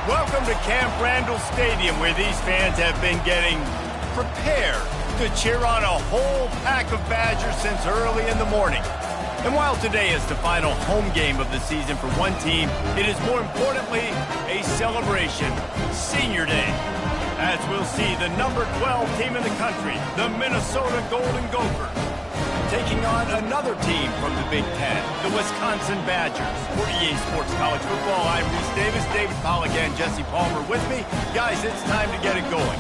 Welcome to Camp Randall Stadium, where these fans have been getting prepared to cheer on a whole pack of Badgers since early in the morning. And while today is the final home game of the season for one team, it is more importantly a celebration, Senior Day, as we'll see the number 12 team in the country, the Minnesota Golden Gophers, taking on another team from the Big Ten, the Wisconsin Badgers. For EA Sports College Football, I'm Reese Davis, David Pollack, and Jesse Palmer with me. Guys, it's time to get it going.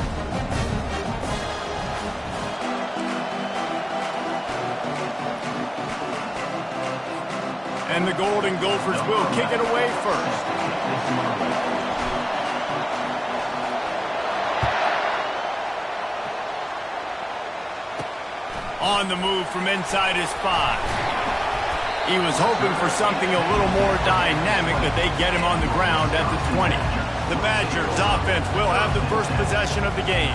And the Golden Gophers will kick it away first. On the move from inside his 5. He was hoping for something a little more dynamic, but they get him on the ground at the 20. The Badgers offense will have the first possession of the game.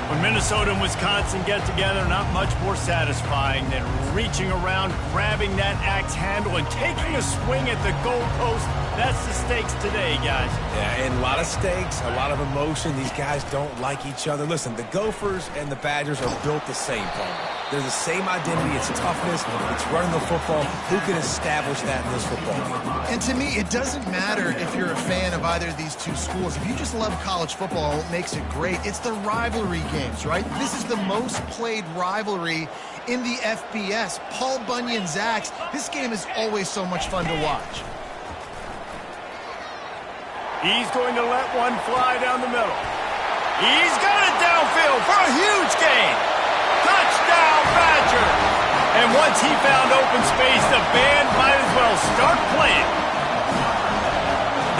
When Minnesota and Wisconsin get together, not much more satisfying than reaching around, grabbing that axe handle, and taking a swing at the goalpost. That's the stakes today, guys. Yeah, and a lot of stakes, a lot of emotion. These guys don't like each other. Listen, the Gophers and the Badgers are built the same, Paul. They're the same identity. It's toughness. It's running the football. Who can establish that in this football game? And to me, it doesn't matter if you're a fan of either of these two schools. If you just love college football, what makes it great, it's the rivalry games, right? This is the most played rivalry in the FBS. Paul Bunyan's axe. This game is always so much fun to watch. He's going to let one fly down the middle. He's got it downfield for a huge gain. Touchdown, Badger! And once he found open space, the band might as well start playing.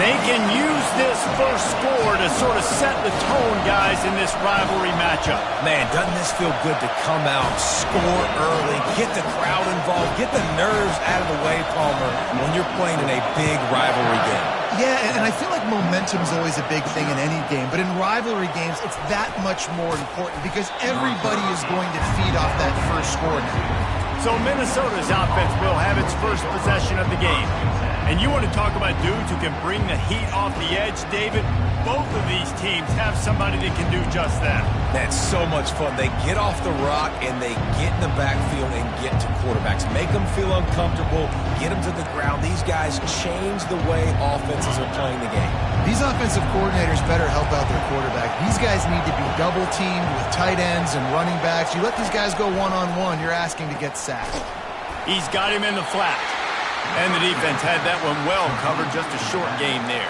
They can use this first score to sort of set the tone, guys, in this rivalry matchup. Man, doesn't this feel good to come out, score early, get the crowd involved, get the nerves out of the way, Palmer, when you're playing in a big rivalry game? Yeah, and I feel like momentum's always a big thing in any game, but in rivalry games, it's that much more important because everybody is going to feed off that first score now. So Minnesota's offense will have its first possession of the game. And you want to talk about dudes who can bring the heat off the edge, David? Both of these teams have somebody that can do just that. That's so much fun. They get off the rock and they get in the backfield and get to quarterbacks. Make them feel uncomfortable, get them to the ground. These guys change the way offenses are playing the game. These offensive coordinators better help out their quarterback. These guys need to be double-teamed with tight ends and running backs. You let these guys go one-on-one, you're asking to get sacked. He's got him in the flat. And the defense had that one well covered, just a short game there.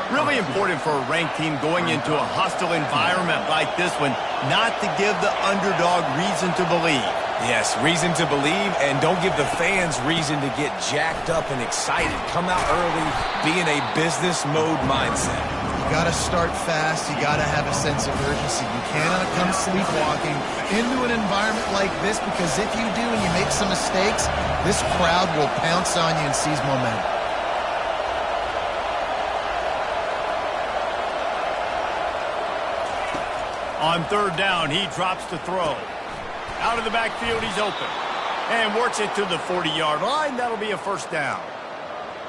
Really important for a ranked team going into a hostile environment like this one, not to give the underdog reason to believe. Yes, reason to believe, and don't give the fans reason to get jacked up and excited. Come out early, be in a business mode mindset. You got to start fast. You got to have a sense of urgency. You cannot come sleepwalking into an environment like this because if you do and you make some mistakes, this crowd will pounce on you and seize momentum. On third down, he drops to throw. Out of the backfield, he's open. And works it to the 40-yard line. That'll be a first down.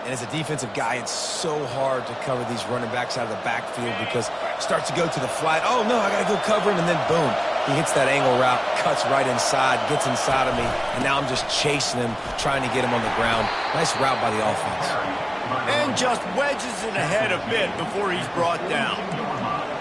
And as a defensive guy, it's so hard to cover these running backs out of the backfield because it starts to go to the flat. Oh, no, I got to go cover him, and then boom. He hits that angle route, cuts right inside, gets inside of me, and now I'm just chasing him, trying to get him on the ground. Nice route by the offense. And just wedges it ahead a bit before he's brought down.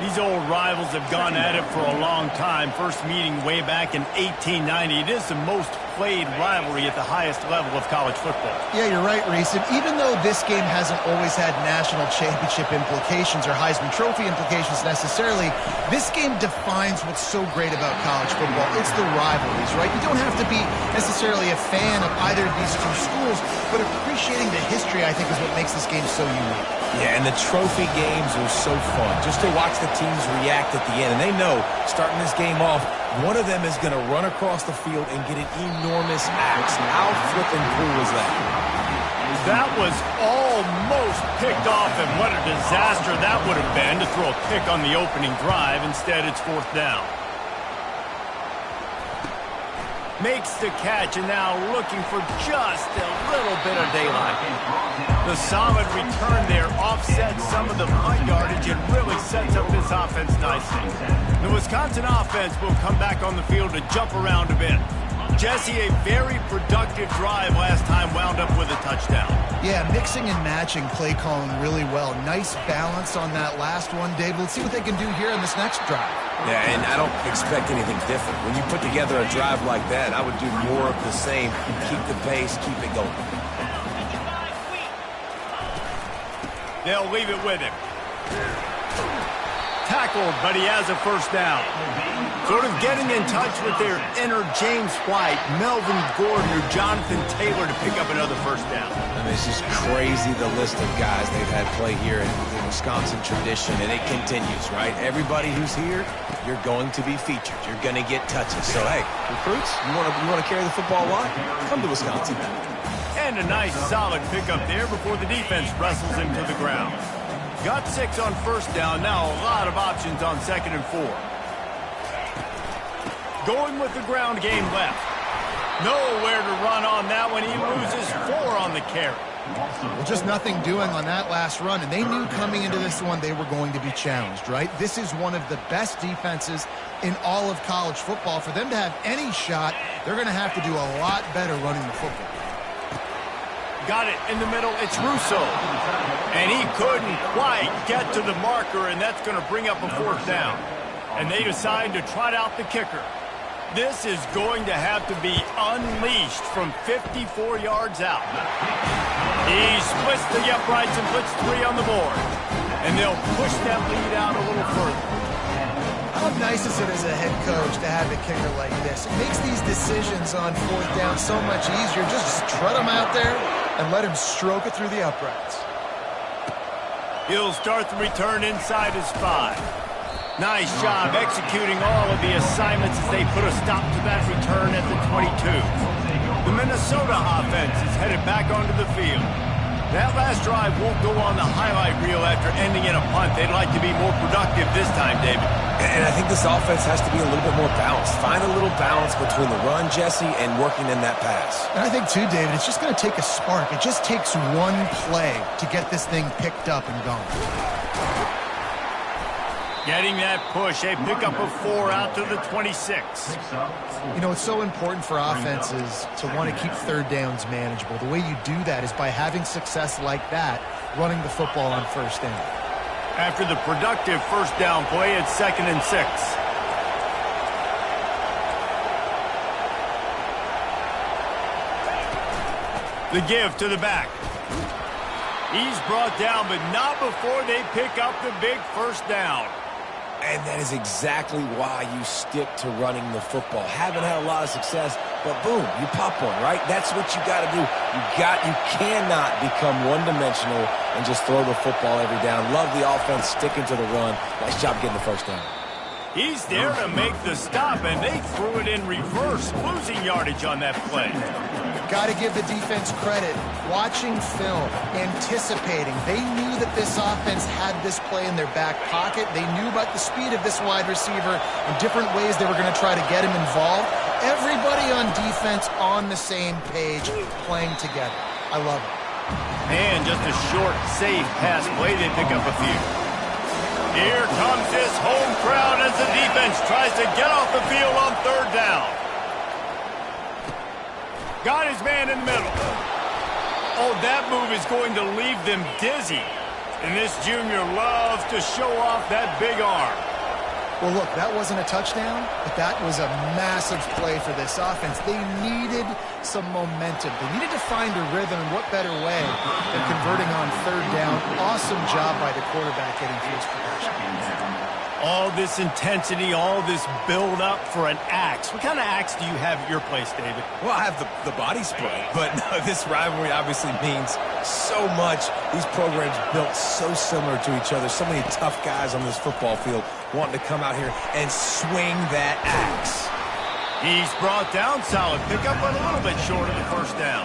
These old rivals have gone at it for a long time. First meeting way back in 1890. It is the most played rivalry at the highest level of college football. Yeah, you're right, Reese. And even though this game hasn't always had national championship implications or Heisman Trophy implications necessarily, this game defines what's so great about college football. It's the rivalries, right? You don't have to be necessarily a fan of either of these two schools, but appreciating the history, I think, is what makes this game so unique. Yeah, and the trophy games are so fun, just to watch the teams react at the end. And they know, starting this game off, one of them is going to run across the field and get an enormous axe. How flippin' cool is that? That was almost picked off, and what a disaster that would have been to throw a pick on the opening drive. Instead, it's fourth down. Makes the catch, and now looking for just a little bit of daylight. The solid return there offsets some of the punt yardage and really sets up this offense nicely. The Wisconsin offense will come back on the field to jump around a bit. Jesse, a very productive drive last time, wound up with a touchdown. Yeah, mixing and matching play calling really well. Nice balance on that last one, David. Let's see what they can do here in this next drive. Yeah, and I don't expect anything different. When you put together a drive like that, I would do more of the same. Keep the pace, keep it going. They'll leave it with him. Tackled, but he has a first down. Sort of getting in touch with their inner James White, Melvin Gordon, or Jonathan Taylor to pick up another first down. I mean, it's just crazy, the list of guys they've had play here in the Wisconsin tradition, and it continues, right? Everybody who's here, you're going to be featured. You're going to get touches. So, hey, recruits, you want to carry the football line? Come to Wisconsin. And a nice, solid pickup there before the defense wrestles him to the ground. Got 6 on first down. Now a lot of options on 2nd and 4. Going with the ground game left. Nowhere to run on that one. He loses 4 on the carry. Well, just nothing doing on that last run, and they knew coming into this one they were going to be challenged, right? This is one of the best defenses in all of college football. For them to have any shot, they're going to have to do a lot better running the football. Got it in the middle. It's Russo. And he couldn't quite get to the marker, and that's going to bring up a 4th down. And they decide to trot out the kicker. This is going to have to be unleashed from 54 yards out. He splits the uprights and puts 3 on the board. And they'll push that lead out a little further. How nice is it as a head coach to have a kicker like this? It makes these decisions on 4th down so much easier. Just trot him out there and let him stroke it through the uprights. He'll start the return inside his 5. Nice job executing all of the assignments as they put a stop to that return at the 22. The Minnesota offense is headed back onto the field. That last drive won't go on the highlight reel after ending in a punt. They'd like to be more productive this time, David. And I think this offense has to be a little bit more balanced. Find a little balance between the run, Jesse, and working in that pass. And I think, too, David, it's just going to take a spark. It just takes one play to get this thing picked up and going. Getting that push, a pickup of 4 out to the 26. You know, it's so important for offenses to want to keep 3rd downs manageable. The way you do that is by having success like that, running the football on 1st down. After the productive 1st down play, it's 2nd and 6. The give to the back. He's brought down, but not before they pick up the big 1st down. And that is exactly why you stick to running the football. Haven't had a lot of success, but boom, you pop one, right? That's what you got to do. You cannot become one-dimensional and just throw the football every down. Love the offense sticking to the run. Nice job getting the 1st down. He's there to make the stop, and they threw it in reverse, losing yardage on that play. Got to give the defense credit. Watching film, anticipating. They knew that this offense had this play in their back pocket. They knew about the speed of this wide receiver and different ways they were going to try to get him involved. Everybody on defense on the same page, playing together. I love it. And just a short, safe pass play. They pick up a few. Here comes this home crowd as the defense tries to get off the field on 3rd down. Got his man in the middle. Oh, that move is going to leave them dizzy. And this junior loves to show off that big arm. Well, look, that wasn't a touchdown, but that was a massive play for this offense. They needed some momentum. They needed to find a rhythm, and what better way than converting on 3rd down. Awesome job by the quarterback getting through his progression. All this intensity, all this build-up for an axe. What kind of axe do you have at your place, David? Well, I have the body spray, but no, this rivalry obviously means so much. These programs built so similar to each other. So many tough guys on this football field wanting to come out here and swing that axe. He's brought down, solid pickup, but a little bit short of the 1st down.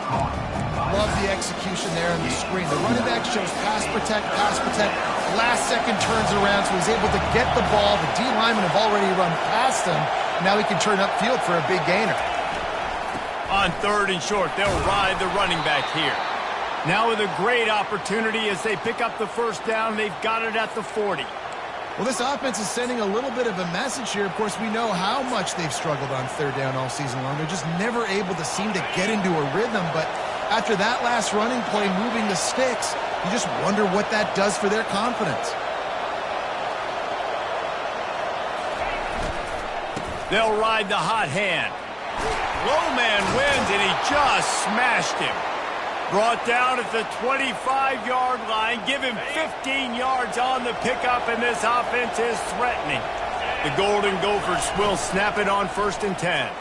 Love the execution there on the screen. The running back shows pass protect. Last second turns around, so he's able to get the ball. The D linemen have already run past him. Now he can turn upfield for a big gainer. On 3rd and short, they'll ride the running back here. Now with a great opportunity as they pick up the first down. They've got it at the 40. Well, this offense is sending a little bit of a message here. Of course, we know how much they've struggled on 3rd down all season long. They're just never able to seem to get into a rhythm. But after that last running play, moving the sticks, you just wonder what that does for their confidence. They'll ride the hot hand. Low man wins, and he just smashed him. Brought down at the 25-yard line. Give him 15 yards on the pickup, and this offense is threatening. The Golden Gophers will snap it on 1st and 10.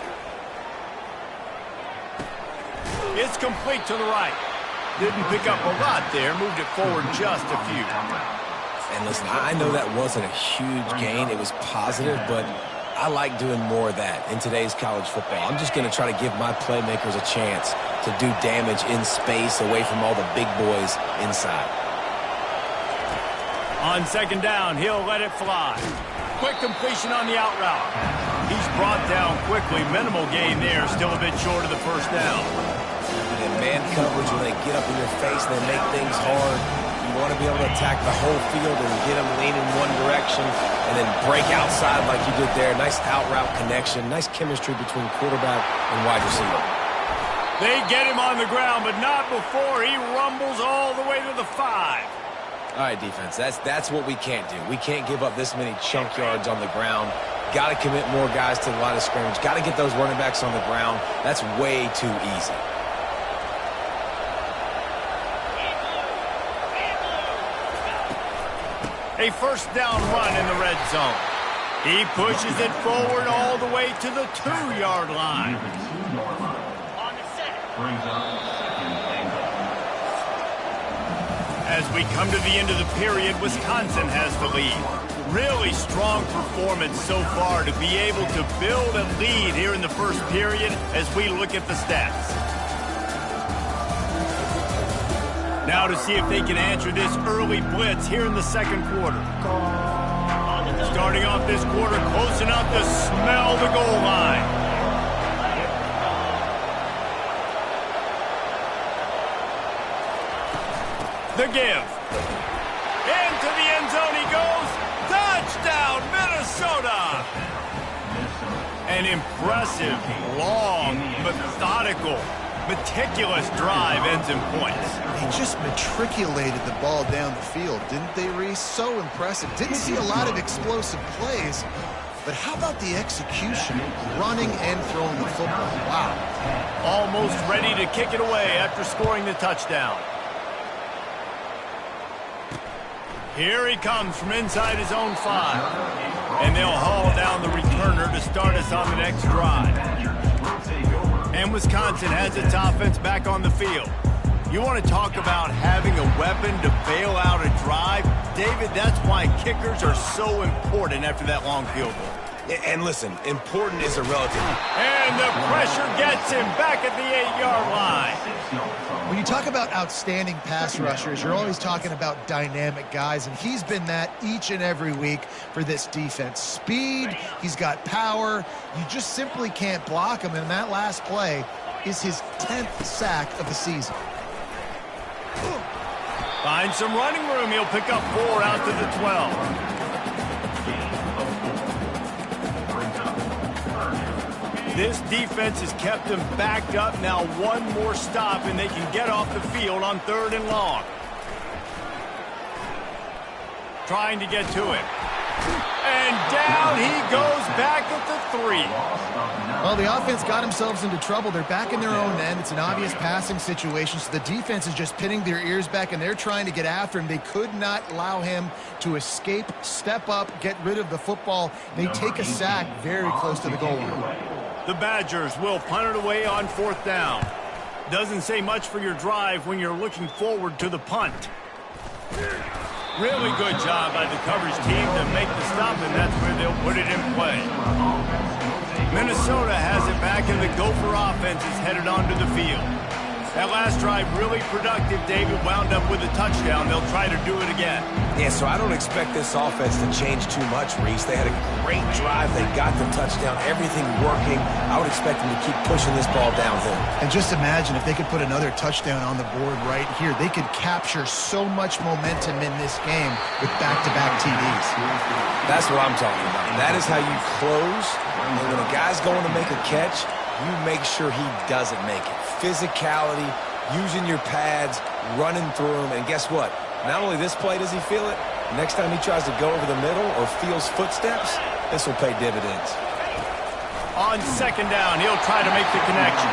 It's complete to the right. Didn't pick up a lot there. Moved it forward just a few. And listen, I know that wasn't a huge gain. It was positive, but I like doing more of that in today's college football. I'm just going to try to give my playmakers a chance to do damage in space away from all the big boys inside. On 2nd down, he'll let it fly. Quick completion on the out route. He's brought down quickly. Minimal gain there, still a bit short of the 1st down. And man coverage, when they get up in your face, they make things hard. You want to be able to attack the whole field and get them leaning one direction and then break outside like you did there. Nice out route connection. Nice chemistry between quarterback and wide receiver. They get him on the ground, but not before he rumbles all the way to the 5. All right, defense, that's what we can't do. We can't give up this many chunk yards on the ground. Got to commit more guys to the line of scrimmage. Got to get those running backs on the ground. That's way too easy. A 1st down run in the red zone. He pushes it forward all the way to the 2-yard line. As we come to the end of the period, Wisconsin has the lead. Really strong performance so far to be able to build a lead here in the 1st period as we look at the stats. Now to see if they can answer this early blitz here in the 2nd quarter. Starting off this quarter close enough to smell the goal line. The give. Into the end zone he goes. Touchdown, Minnesota! An impressive, long, methodical, meticulous drive ends in points. They just matriculated the ball down the field, didn't they, Reese? So impressive. Didn't see a lot of explosive plays, but how about the execution, running and throwing the football? Wow. Almost ready to kick it away after scoring the touchdown. Here he comes from inside his own 5. And they'll haul down the returner to start us on the next drive. And Wisconsin has its offense back on the field. You want to talk about having a weapon to bail out a drive? David, that's why kickers are so important after that long field goal. And listen, important is a relative. And the pressure gets him back at the 8-yard line. When you talk about outstanding pass rushers, you're always talking about dynamic guys, and he's been that each and every week for this defense. Speed, he's got power. You just simply can't block him, and that last play is his 10th sack of the season. Finds some running room. He'll pick up 4 out to the 12. This defense has kept them backed up. Now one more stop, and they can get off the field on 3rd and long. Trying to get to it. And down he goes back at the 3. Well, the offense got themselves into trouble. They're back in their own end. It's an obvious passing situation, so the defense is just pinning their ears back, and they're trying to get after him. They could not allow him to escape, step up, get rid of the football. They take a sack very close to the goal line. The Badgers will punt it away on 4th down. Doesn't say much for your drive when you're looking forward to the punt. Really good job by the coverage team to make the stop, and that's where they'll put it in play. Minnesota has it back, and the Gopher offense is headed onto the field. That last drive really productive. David wound up with a touchdown. They'll try to do it again. Yeah, so I don't expect this offense to change too much, Reese. They had a great drive. They got the touchdown. Everything working. I would expect them to keep pushing this ball downhill. And just imagine if they could put another touchdown on the board right here. They could capture so much momentum in this game with back-to-back TDs. That's what I'm talking about. That is how you close. And when a guy's going to make a catch, you make sure he doesn't make it. Physicality, using your pads, running through them. And guess what? Not only this play does he feel it, next time he tries to go over the middle or feels footsteps, this will pay dividends. On second down, he'll try to make the connection.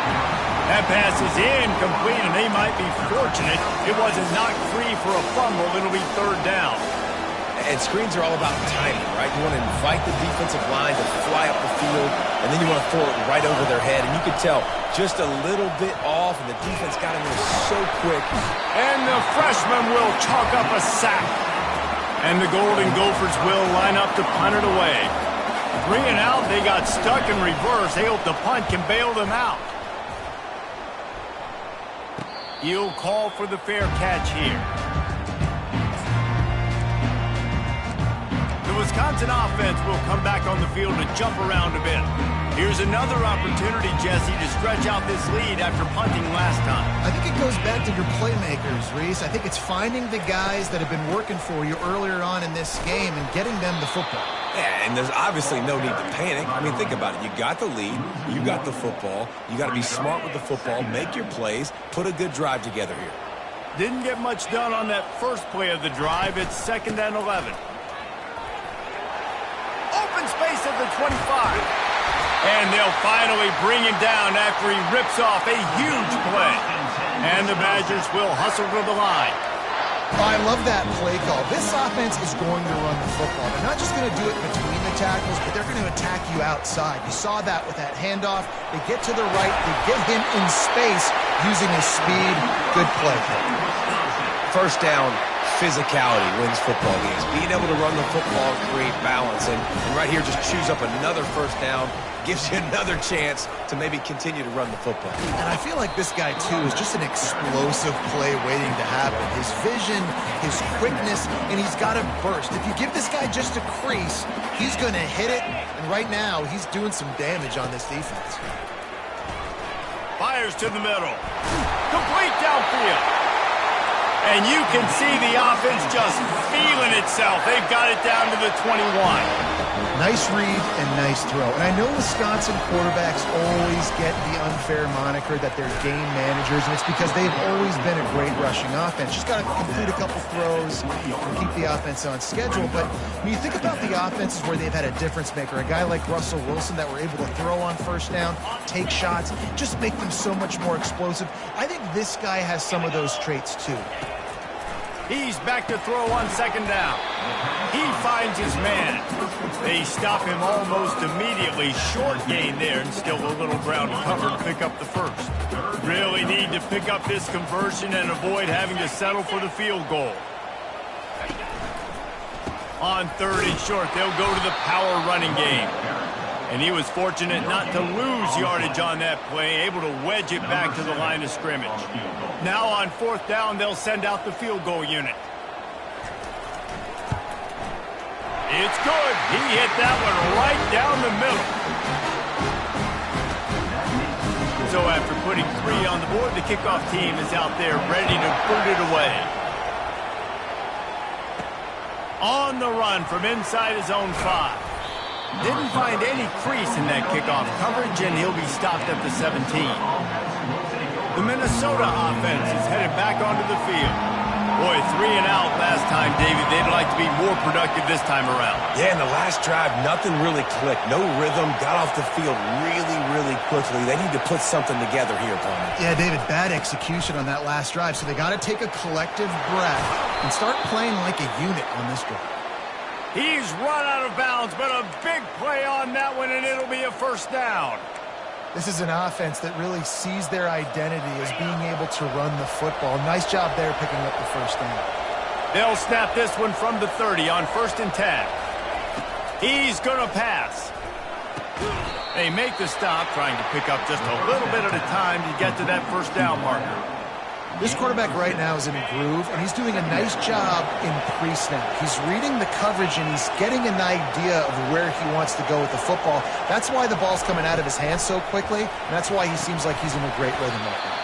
That pass is incomplete, and they might be fortunate it wasn't knocked free for a fumble. It'll be third down. And screens are all about timing, right? You want to invite the defensive line to fly up the field, and then you want to throw it right over their head. And you can tell just a little bit off, and the defense got in there so quick. And the freshman will chalk up a sack. And the Golden Gophers will line up to punt it away. 3 and out, they got stuck in reverse. They hope the punt can bail them out. He'll call for the fair catch here. The Wisconsin offense will come back on the field to jump around a bit. Here's another opportunity, Jesse, to stretch out this lead after punting last time. I think it goes back to your playmakers, Reese. I think it's finding the guys that have been working for you earlier on in this game and getting them the football. Yeah, and there's obviously no need to panic. I mean, think about it. You got the lead. You got the football. You got to be smart with the football, make your plays, put a good drive together here. Didn't get much done on that first play of the drive. It's 2nd and 11. Open space at the 25. And they'll finally bring him down after he rips off a huge play. And the Badgers will hustle to the line. I love that play call. This offense is going to run the football. They're not just going to do it between the tackles, but they're going to attack you outside. You saw that with that handoff. They get to the right. They get him in space using his speed. Good play. First down, physicality wins football games. Being able to run the football, create balance. And right here, just choose up another first down. Gives you another chance to maybe continue to run the football. And I feel like this guy, too, is just an explosive play waiting to happen. His vision, his quickness, and he's got a burst. If you give this guy just a crease, he's going to hit it. And right now, he's doing some damage on this defense. Fires to the middle. Complete downfield. And you can see the offense just feeling itself. They've got it down to the 21. Nice read and nice throw. And I know Wisconsin quarterbacks always get the unfair moniker that they're game managers, and it's because they've always been a great rushing offense. Just got to complete a couple throws and keep the offense on schedule. But when you think about the offenses where they've had a difference maker, a guy like Russell Wilson that were able to throw on first down, take shots, just make them so much more explosive. I think this guy has some of those traits too. He's back to throw on 2nd down. He finds his man. They stop him almost immediately. Short gain there, and still a little ground cover to pick up the first. Really need to pick up this conversion and avoid having to settle for the field goal. On 3rd and short, they'll go to the power running game. And he was fortunate not to lose yardage on that play, able to wedge it back to the line of scrimmage. Now on 4th down, they'll send out the field goal unit. It's good. He hit that one right down the middle. So after putting 3 on the board, the kickoff team is out there ready to put it away. On the run from inside his own 5. Didn't find any crease in that kickoff coverage, and he'll be stopped at the 17. The Minnesota offense is headed back onto the field. Boy, 3 and out last time, David. They'd like to be more productive this time around. Yeah, in the last drive, nothing really clicked. No rhythm, got off the field really quickly. They need to put something together here, opponent. Yeah, David, bad execution on that last drive, so they got to take a collective breath and start playing like a unit on this drive. He's run out of bounds, but a big play on that one, and it'll be a first down. This is an offense that really sees their identity as being able to run the football. Nice job there picking up the first down. They'll snap this one from the 30 on 1st and 10. He's going to pass. They make the stop, trying to pick up just a little bit at a time to get to that first down marker. This quarterback right now is in a groove, and he's doing a nice job in pre-snap. He's reading the coverage, and he's getting an idea of where he wants to go with the football. That's why the ball's coming out of his hands so quickly, and that's why he seems like he's in a great rhythm right now.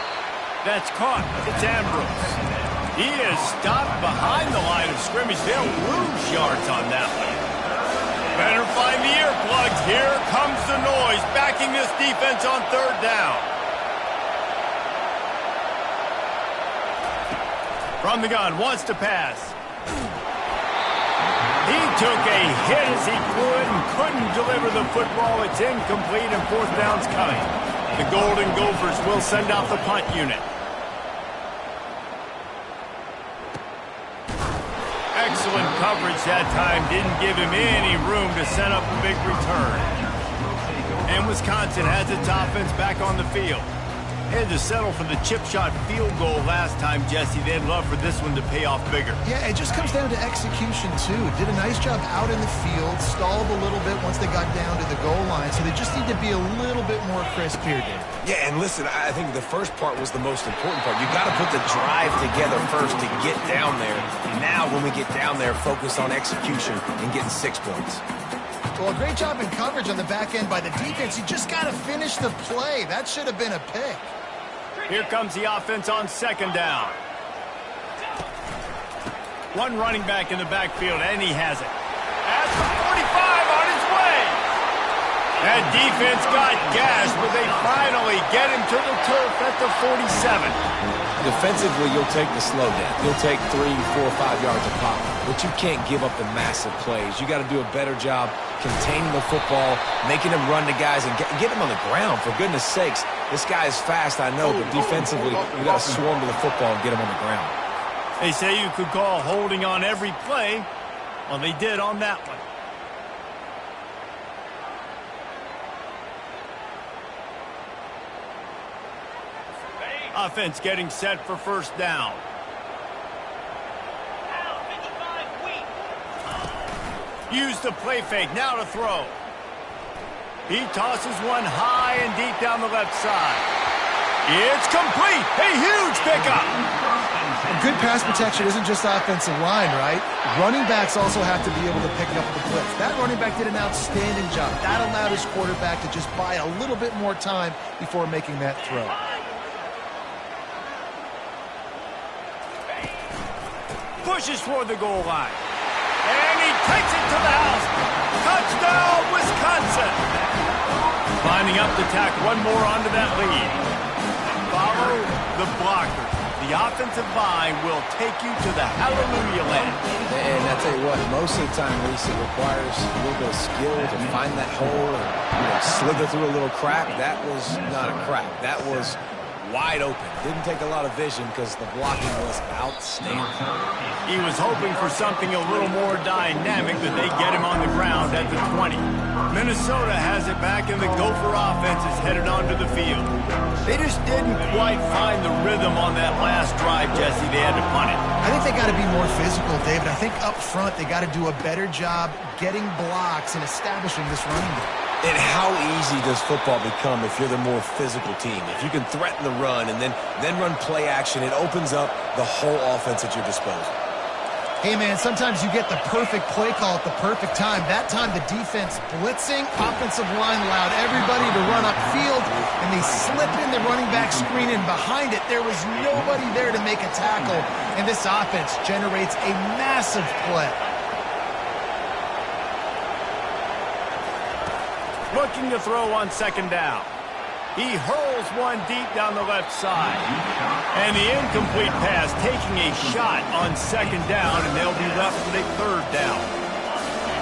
That's caught. It's Ambrose. He is stopped behind the line of scrimmage. They'll lose yards on that one. Better find the earplugs. Here comes the noise, backing this defense on third down. From the gun, wants to pass. He took a hit as he flew it and couldn't deliver the football. It's incomplete and fourth down's coming. The Golden Gophers will send out the punt unit. Excellent coverage that time. Didn't give him any room to set up a big return. And Wisconsin has its offense back on the field. Had to settle for the chip shot field goal last time, Jesse. They'd love for this one to pay off bigger. Yeah, it just comes down to execution, too. Did a nice job out in the field, stalled a little bit once they got down to the goal line, so they just need to be a little bit more crisp here, Dave. Yeah, and listen, I think the first part was the most important part. You got to put the drive together first to get down there. Now, when we get down there, focus on execution and getting 6 points. Well, a great job in coverage on the back end by the defense. You just got to finish the play. That should have been a pick. Here comes the offense on second down. One running back in the backfield, and he has it. At the 45 on his way. That defense got gashed, but they finally get him to the turf at the 47. Defensively, you'll take the slow down. You'll take 3, 4, 5 yards a pop, but you can't give up the massive plays. You got to do a better job containing the football, making them run to guys, and get them on the ground, for goodness sakes. This guy is fast, I know, but defensively, you got to swarm to the football and get him on the ground. They say you could call holding on every play. Well, they did on that one. Offense getting set for first down. Use the play fake, now to throw. He tosses one high and deep down the left side. It's complete. A huge pickup. Good pass protection isn't just offensive line, right? Running backs also have to be able to pick up the blitz. That running back did an outstanding job. That allowed his quarterback to just buy a little bit more time before making that throw. Pushes toward the goal line. And he takes it to the house. Touchdown, Wisconsin. Lining up to tack one more onto that lead. Follow the blocker. The offensive line will take you to the hallelujah land. And I tell you what, most of the time, Reese, it requires a little bit of skill to find that hole and slither through a little crack. That was not a crack. That was wide open. Didn't take a lot of vision because the blocking was outstanding. He was hoping for something a little more dynamic, but they get him on the ground at the 20. Minnesota has it back, and the Gopher offense is headed onto the field. They just didn't quite find the rhythm on that last drive, Jesse. They had to punt it. I think they got to be more physical, David. I think up front they got to do a better job getting blocks and establishing this running game. And how easy does football become if you're the more physical team? If you can threaten the run and then run play action, it opens up the whole offense at your disposal. Hey, man, sometimes you get the perfect play call at the perfect time. That time the defense blitzing, offensive line allowed everybody to run upfield, and they slip in the running back screen, and behind it there was nobody there to make a tackle, and this offense generates a massive play. Looking to throw on second down. He hurls one deep down the left side. And the incomplete pass taking a shot on second down, and they'll be left with a third down.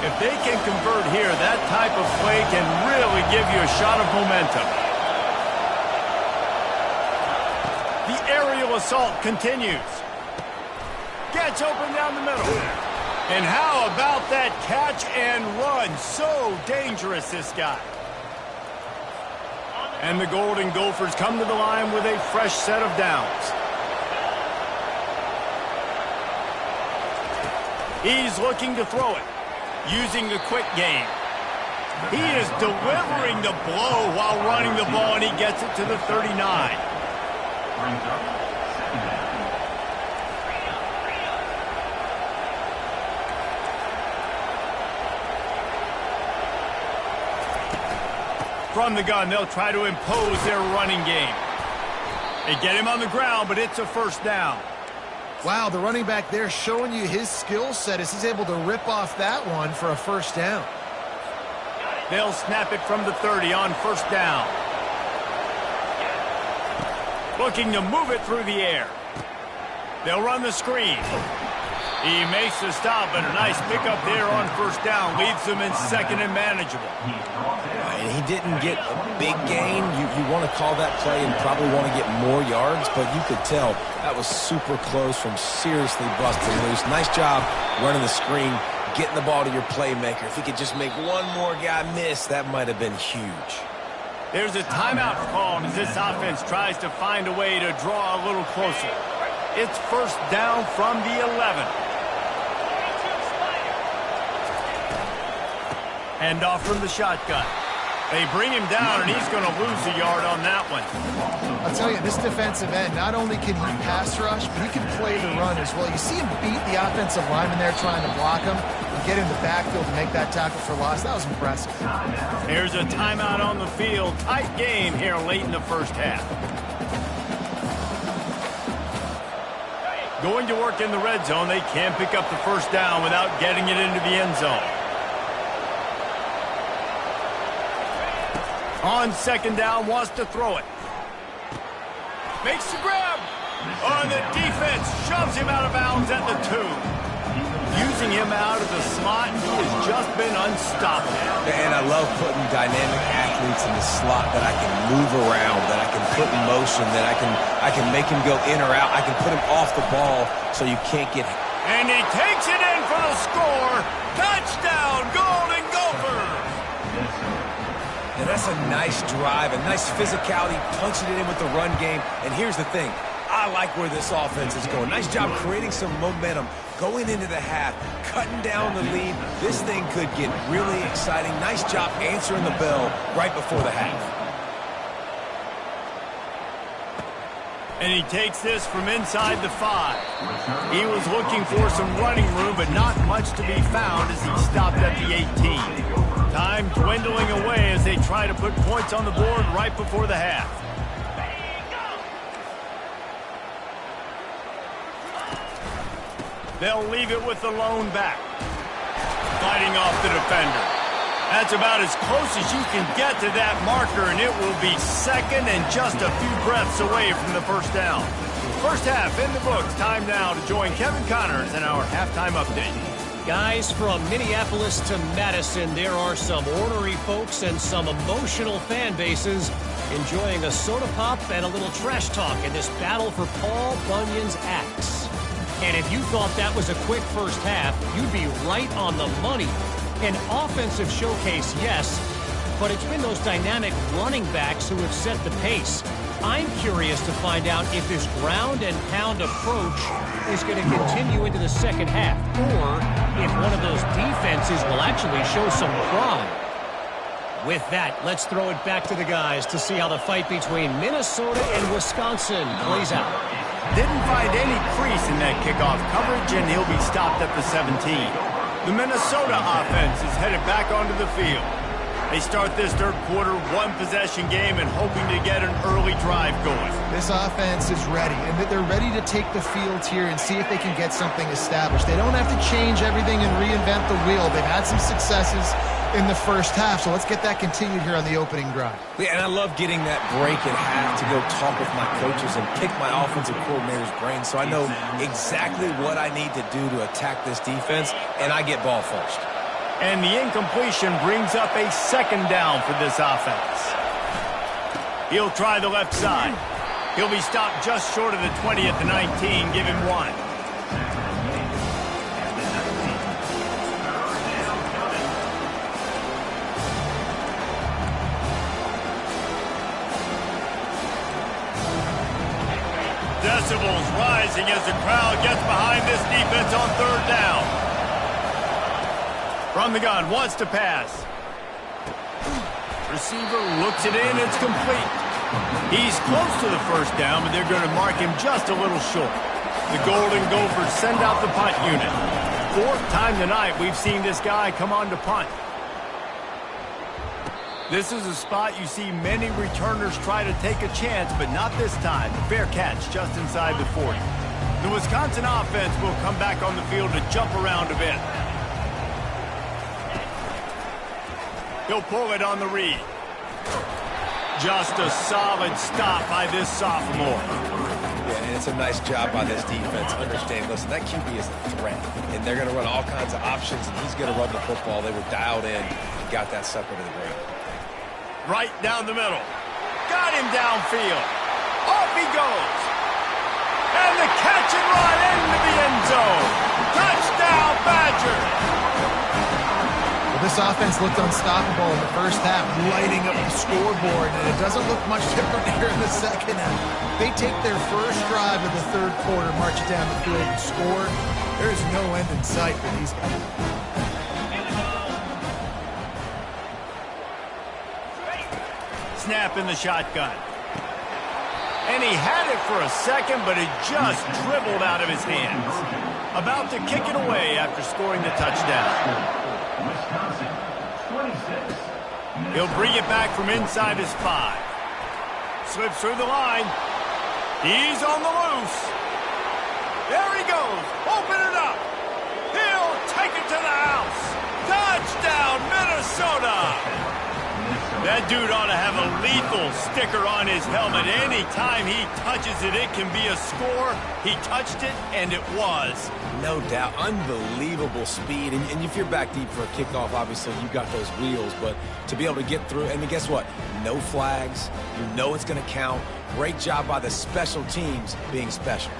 If they can convert here, that type of play can really give you a shot of momentum. The aerial assault continues. Gets open down the middle. And how about that catch and run? So dangerous, this guy. And the Golden Gophers come to the line with a fresh set of downs. He's looking to throw it, using the quick game. He is delivering the blow while running the ball, and he gets it to the 39. From the gun, they'll try to impose their running game. They get him on the ground, but it's a first down. Wow, the running back there showing you his skill set as he's able to rip off that one for a first down. They'll snap it from the 30 on first down. Looking to move it through the air. They'll run the screen. He makes the stop, but a nice pickup there on first down. Leaves them in second and manageable. And he didn't get a big gain. You want to call that play and probably want to get more yards, but you could tell that was super close from seriously busting loose. Nice job running the screen, getting the ball to your playmaker. If he could just make one more guy miss, that might have been huge. There's a timeout called as this offense tries to find a way to draw a little closer. It's first down from the 11. Hand off from the shotgun. They bring him down, and he's going to lose a yard on that one. I'll tell you, this defensive end, not only can he pass rush, but he can play the run as well. You see him beat the offensive lineman there trying to block him and get in the backfield to make that tackle for loss. That was impressive. Here's a timeout on the field. Tight game here late in the first half. Going to work in the red zone, they can't pick up the first down without getting it into the end zone. On second down, wants to throw it. Makes the grab. On the defense, shoves him out of bounds at the 2. Using him out of the slot, he has just been unstoppable. And I love putting dynamic athletes in the slot that I can move around, that I can put in motion, that I can make him go in or out. I can put him off the ball so you can't get him. And he takes it in for the score. Touchdown, Golden Gophers. And that's a nice drive, a nice physicality, punching it in with the run game. And here's the thing. I like where this offense is going. Nice job creating some momentum, going into the half, cutting down the lead. This thing could get really exciting. Nice job answering the bell right before the half. And he takes this from inside the 5. He was looking for some running room, but not much to be found as he stopped at the 18. Time dwindling away as they try to put points on the board right before the half. They'll leave it with the lone back. Fighting off the defender. That's about as close as you can get to that marker, and it will be second and just a few breaths away from the first down. First half in the books. Time now to join Kevin Connors in our halftime update. Guys, from Minneapolis to Madison, there are some ornery folks and some emotional fan bases enjoying a soda pop and a little trash talk in this battle for Paul Bunyan's axe. And if you thought that was a quick first half, you'd be right on the money. An offensive showcase, yes, but it's been those dynamic running backs who have set the pace. I'm curious to find out if this ground and pound approach is going to continue into the second half, or if one of those defenses will actually show some pride. With that, let's throw it back to the guys to see how the fight between Minnesota and Wisconsin plays out. Didn't find any crease in that kickoff coverage, and he'll be stopped at the 17. The Minnesota offense is headed back onto the field. They start this third quarter one-possession game and hoping to get an early drive going. This offense is ready, and they're ready to take the field here and see if they can get something established. They don't have to change everything and reinvent the wheel. They've had some successes in the first half, so let's get that continued here on the opening drive. Yeah, and I love getting that break at half to go talk with my coaches and pick my offensive coordinator's brain so I know exactly what I need to do to attack this defense, and I get ball first. And the incompletion brings up a second down for this offense. He'll try the left side. He'll be stopped just short of the 20 at the 19. Give him 1. Decibels rising as the crowd gets behind this defense on third down. From the gun, wants to pass. Receiver looks it in. It's complete. He's close to the first down, but they're going to mark him just a little short. The Golden Gophers send out the punt unit. Fourth time tonight we've seen this guy come on to punt. This is a spot you see many returners try to take a chance, but not this time. Fair catch just inside the 40. The Wisconsin offense will come back on the field to jump around a bit. He'll pull it on the read. Just a solid stop by this sophomore. Yeah, and it's a nice job by this defense. Understand, listen, that QB is a threat, and they're going to run all kinds of options, and he's going to run the football. They were dialed in and got that sucker to the ground. Right down the middle. Got him downfield. Off he goes. And the catch and run into the end zone. Touchdown, Badgers. Well, this offense looked unstoppable in the first half, lighting up the scoreboard, and it doesn't look much different here in the second half. They take their first drive of the third quarter, march it down the field, and score. There is no end in sight for these guys. Snap in the shotgun. And he had it for a second, but it just dribbled out of his hands. About to kick it away after scoring the touchdown. He'll bring it back from inside his 5. Slips through the line. He's on the loose. There he goes. Open it up. He'll take it to the house. Touchdown, Minnesota. That dude ought to have a lethal sticker on his helmet. Anytime he touches it, it can be a score. He touched it, and it was. No doubt. Unbelievable speed. And if you're back deep for a kickoff, obviously you've got those wheels. But to be able to get through, and guess what? No flags. You know it's going to count. Great job by the special teams being special.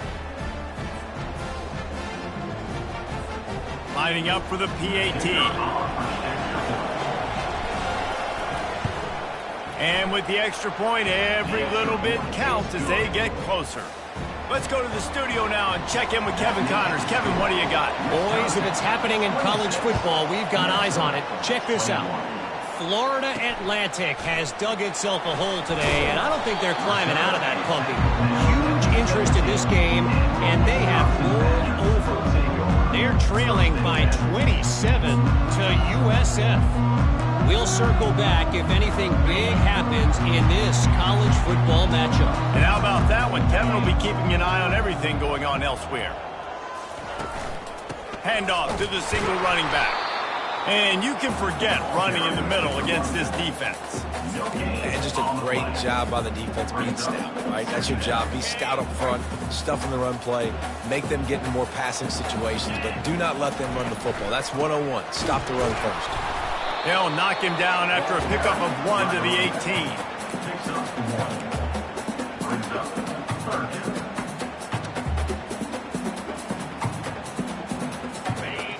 Lining up for the PAT. And with the extra point, every little bit counts as they get closer. Let's go to the studio now and check in with Kevin Connors. Kevin, what do you got? Boys, if it's happening in college football, we've got eyes on it. Check this out. Florida Atlantic has dug itself a hole today, and I don't think they're climbing out of that pumpy. Huge interest in this game, and they have rolled over. They're trailing by 27 to USF. We'll circle back if anything big happens in this college football matchup. And how about that one? Kevin will be keeping an eye on everything going on elsewhere. Handoff to the single running back. And you can forget running in the middle against this defense. And just a great job by the defense being stout, right? That's your job. Be stout up front, stuff in the run play, make them get in more passing situations, but do not let them run the football. That's 101. Stop the run first. They'll knock him down after a pickup of 1 to the 18.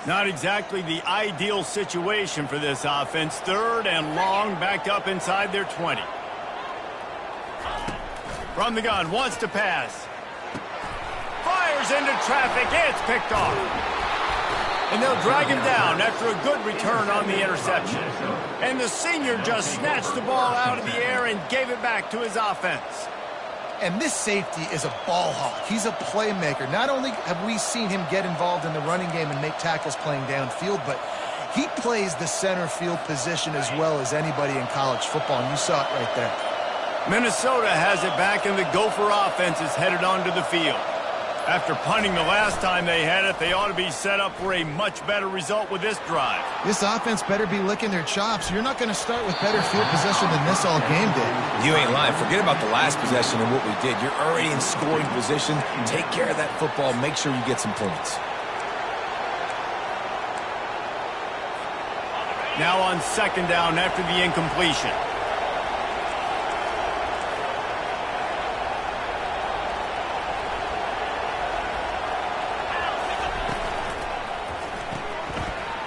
Not exactly the ideal situation for this offense. Third and long, backed up inside their 20. From the gun, wants to pass. Fires into traffic. It's picked off. And they'll drag him down after a good return on the interception. And the senior just snatched the ball out of the air and gave it back to his offense. And this safety is a ball hawk. He's a playmaker. Not only have we seen him get involved in the running game and make tackles playing downfield, but he plays the center field position as well as anybody in college football, and you saw it right there. Minnesota has it back, and the Gopher offense is headed onto the field. After punting the last time they had it, they ought to be set up for a much better result with this drive. This offense better be licking their chops. You're not going to start with better field possession than this all game did. You ain't lying. Forget about the last possession and what we did. You're already in scoring position. Take care of that football. Make sure you get some points. Now on second down after the incompletion.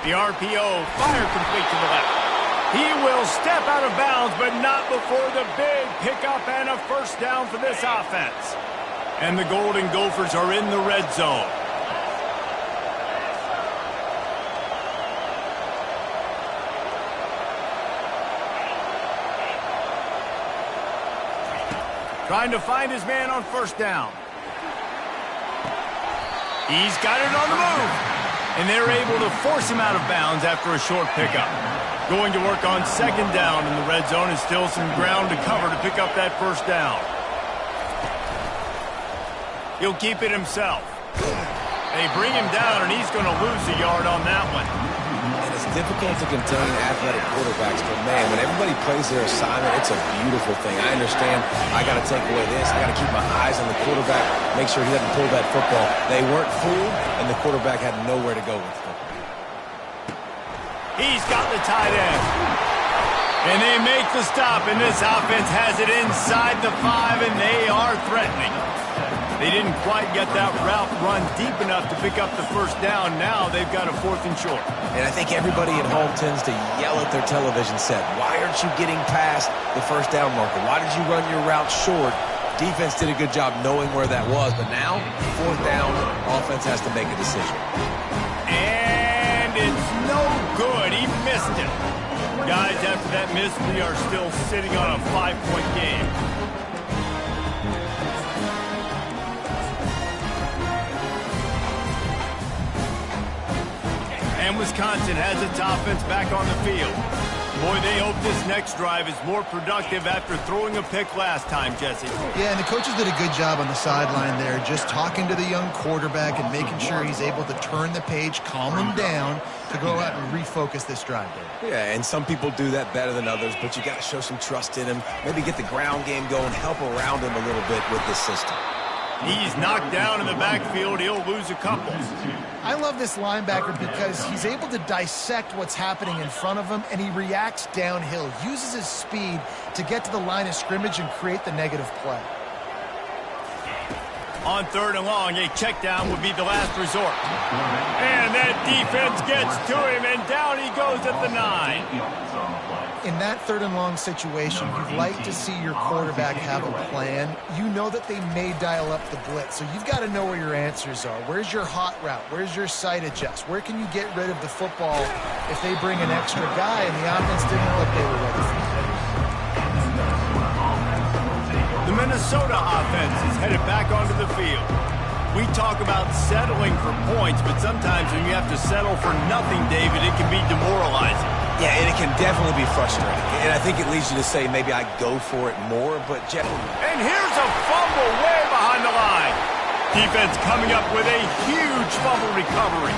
The RPO, fire complete to the left. He will step out of bounds, but not before the big pickup and a first down for this offense. And the Golden Gophers are in the red zone. Trying to find his man on first down. He's got it on the move. And they're able to force him out of bounds after a short pickup. Going to work on second down in the red zone, and still some ground to cover to pick up that first down. He'll keep it himself. They bring him down, and he's going to lose a yard on that one. And it's difficult to contain athletic quarterbacks, but man, when everybody plays their assignment, it's a beautiful thing. I understand I got to take away this. I got to keep my eyes on the quarterback, make sure he doesn't pull that football. They weren't fooled, and the quarterback had nowhere to go with the football. He's got the tight end. And they make the stop, and this offense has it inside the 5, and they are threatening. They didn't quite get that route run deep enough to pick up the first down. Now they've got a 4th and short. And I think everybody at home tends to yell at their television set. Why aren't you getting past the first down marker? Why did you run your route short? Defense did a good job knowing where that was, but now, 4th down, offense has to make a decision. And it's no good. He missed it. Guys, after that miss, we are still sitting on a 5-point game. And Wisconsin has its offense back on the field. Boy, they hope this next drive is more productive after throwing a pick last time, Jesse. Yeah, and the coaches did a good job on the sideline there, just talking to the young quarterback and making sure he's able to turn the page, calm him down to go out and refocus this drive, Dave. Yeah, and some people do that better than others, but you got to show some trust in him, maybe get the ground game going, help around him a little bit with this system. He's knocked down in the backfield. He'll lose a couple. I love this linebacker because he's able to dissect what's happening in front of him, and he reacts downhill, uses his speed to get to the line of scrimmage and create the negative play. On 3rd and long, a check down would be the last resort. And that defense gets to him, and down he goes at the 9. In that 3rd and long situation, you'd like to see your quarterback have a plan. You know that they may dial up the blitz, so you've got to know where your answers are. Where's your hot route? Where's your sight adjust? Where can you get rid of the football if they bring an extra guy and the offense didn't look they were ready for it? The Minnesota offense is headed back onto the field. We talk about settling for points, but sometimes when you have to settle for nothing, David, it can be demoralizing. Yeah, and it can definitely be frustrating. And I think it leads you to say maybe I go for it more, but Jeff... And here's a fumble way behind the line. Defense coming up with a huge fumble recovery.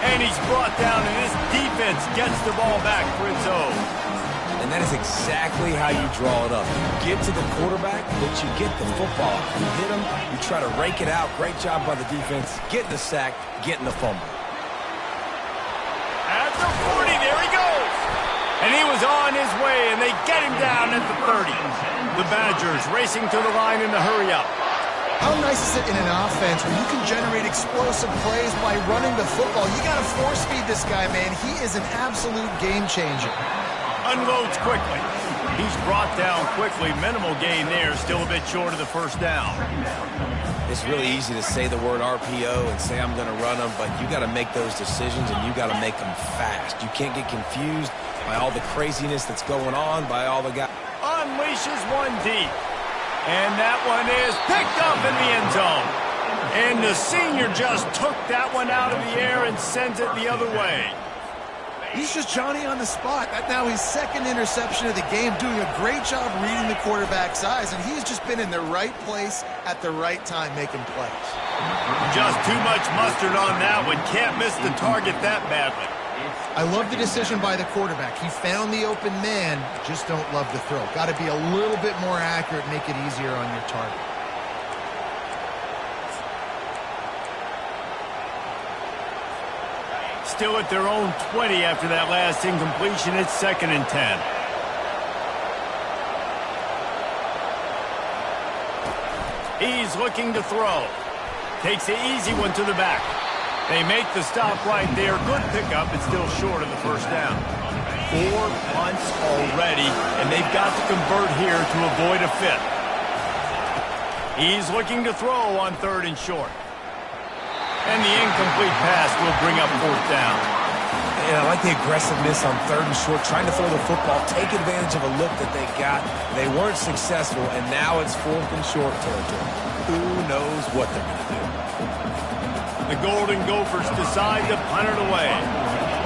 And he's brought down, and this defense gets the ball back for its own. And that is exactly how you draw it up. You get to the quarterback, but you get the football. You hit him, you try to rake it out. Great job by the defense. Getting the sack, getting the fumble. At the 40, there he goes. And he was on his way, and they get him down at the 30. The Badgers racing to the line in the hurry-up. How nice is it in an offense where you can generate explosive plays by running the football? You got to force-feed this guy, man. He is an absolute game changer. Unloads quickly. He's brought down quickly. Minimal gain there, still a bit short of the first down. It's really easy to say the word RPO and say I'm going to run them, but you got to make those decisions and you got to make them fast. You can't get confused by all the craziness that's going on, by all the guys. Unleashes one deep. And that one is picked up in the end zone. And the senior just took that one out of the air and sends it the other way. He's just Johnny on the spot. That now his 2nd interception of the game, doing a great job reading the quarterback's eyes, and he's just been in the right place at the right time making plays. Just too much mustard on that one. Can't miss the target that badly. I love the decision by the quarterback. He found the open man, just don't love the throw. Got to be a little bit more accurate, make it easier on your target. Still at their own 20 after that last incompletion. It's 2nd and 10. He's looking to throw. Takes the easy one to the back. They make the stop right there. Good pickup. It's still short of the first down. 4 punts already, and they've got to convert here to avoid a 5th. He's looking to throw on 3rd and short. And the incomplete pass will bring up 4th down. And I like the aggressiveness on 3rd and short, trying to throw the football, take advantage of a look that they got. They weren't successful, and now it's 4th and short territory. Who knows what they're going to do? The Golden Gophers decide to punt it away.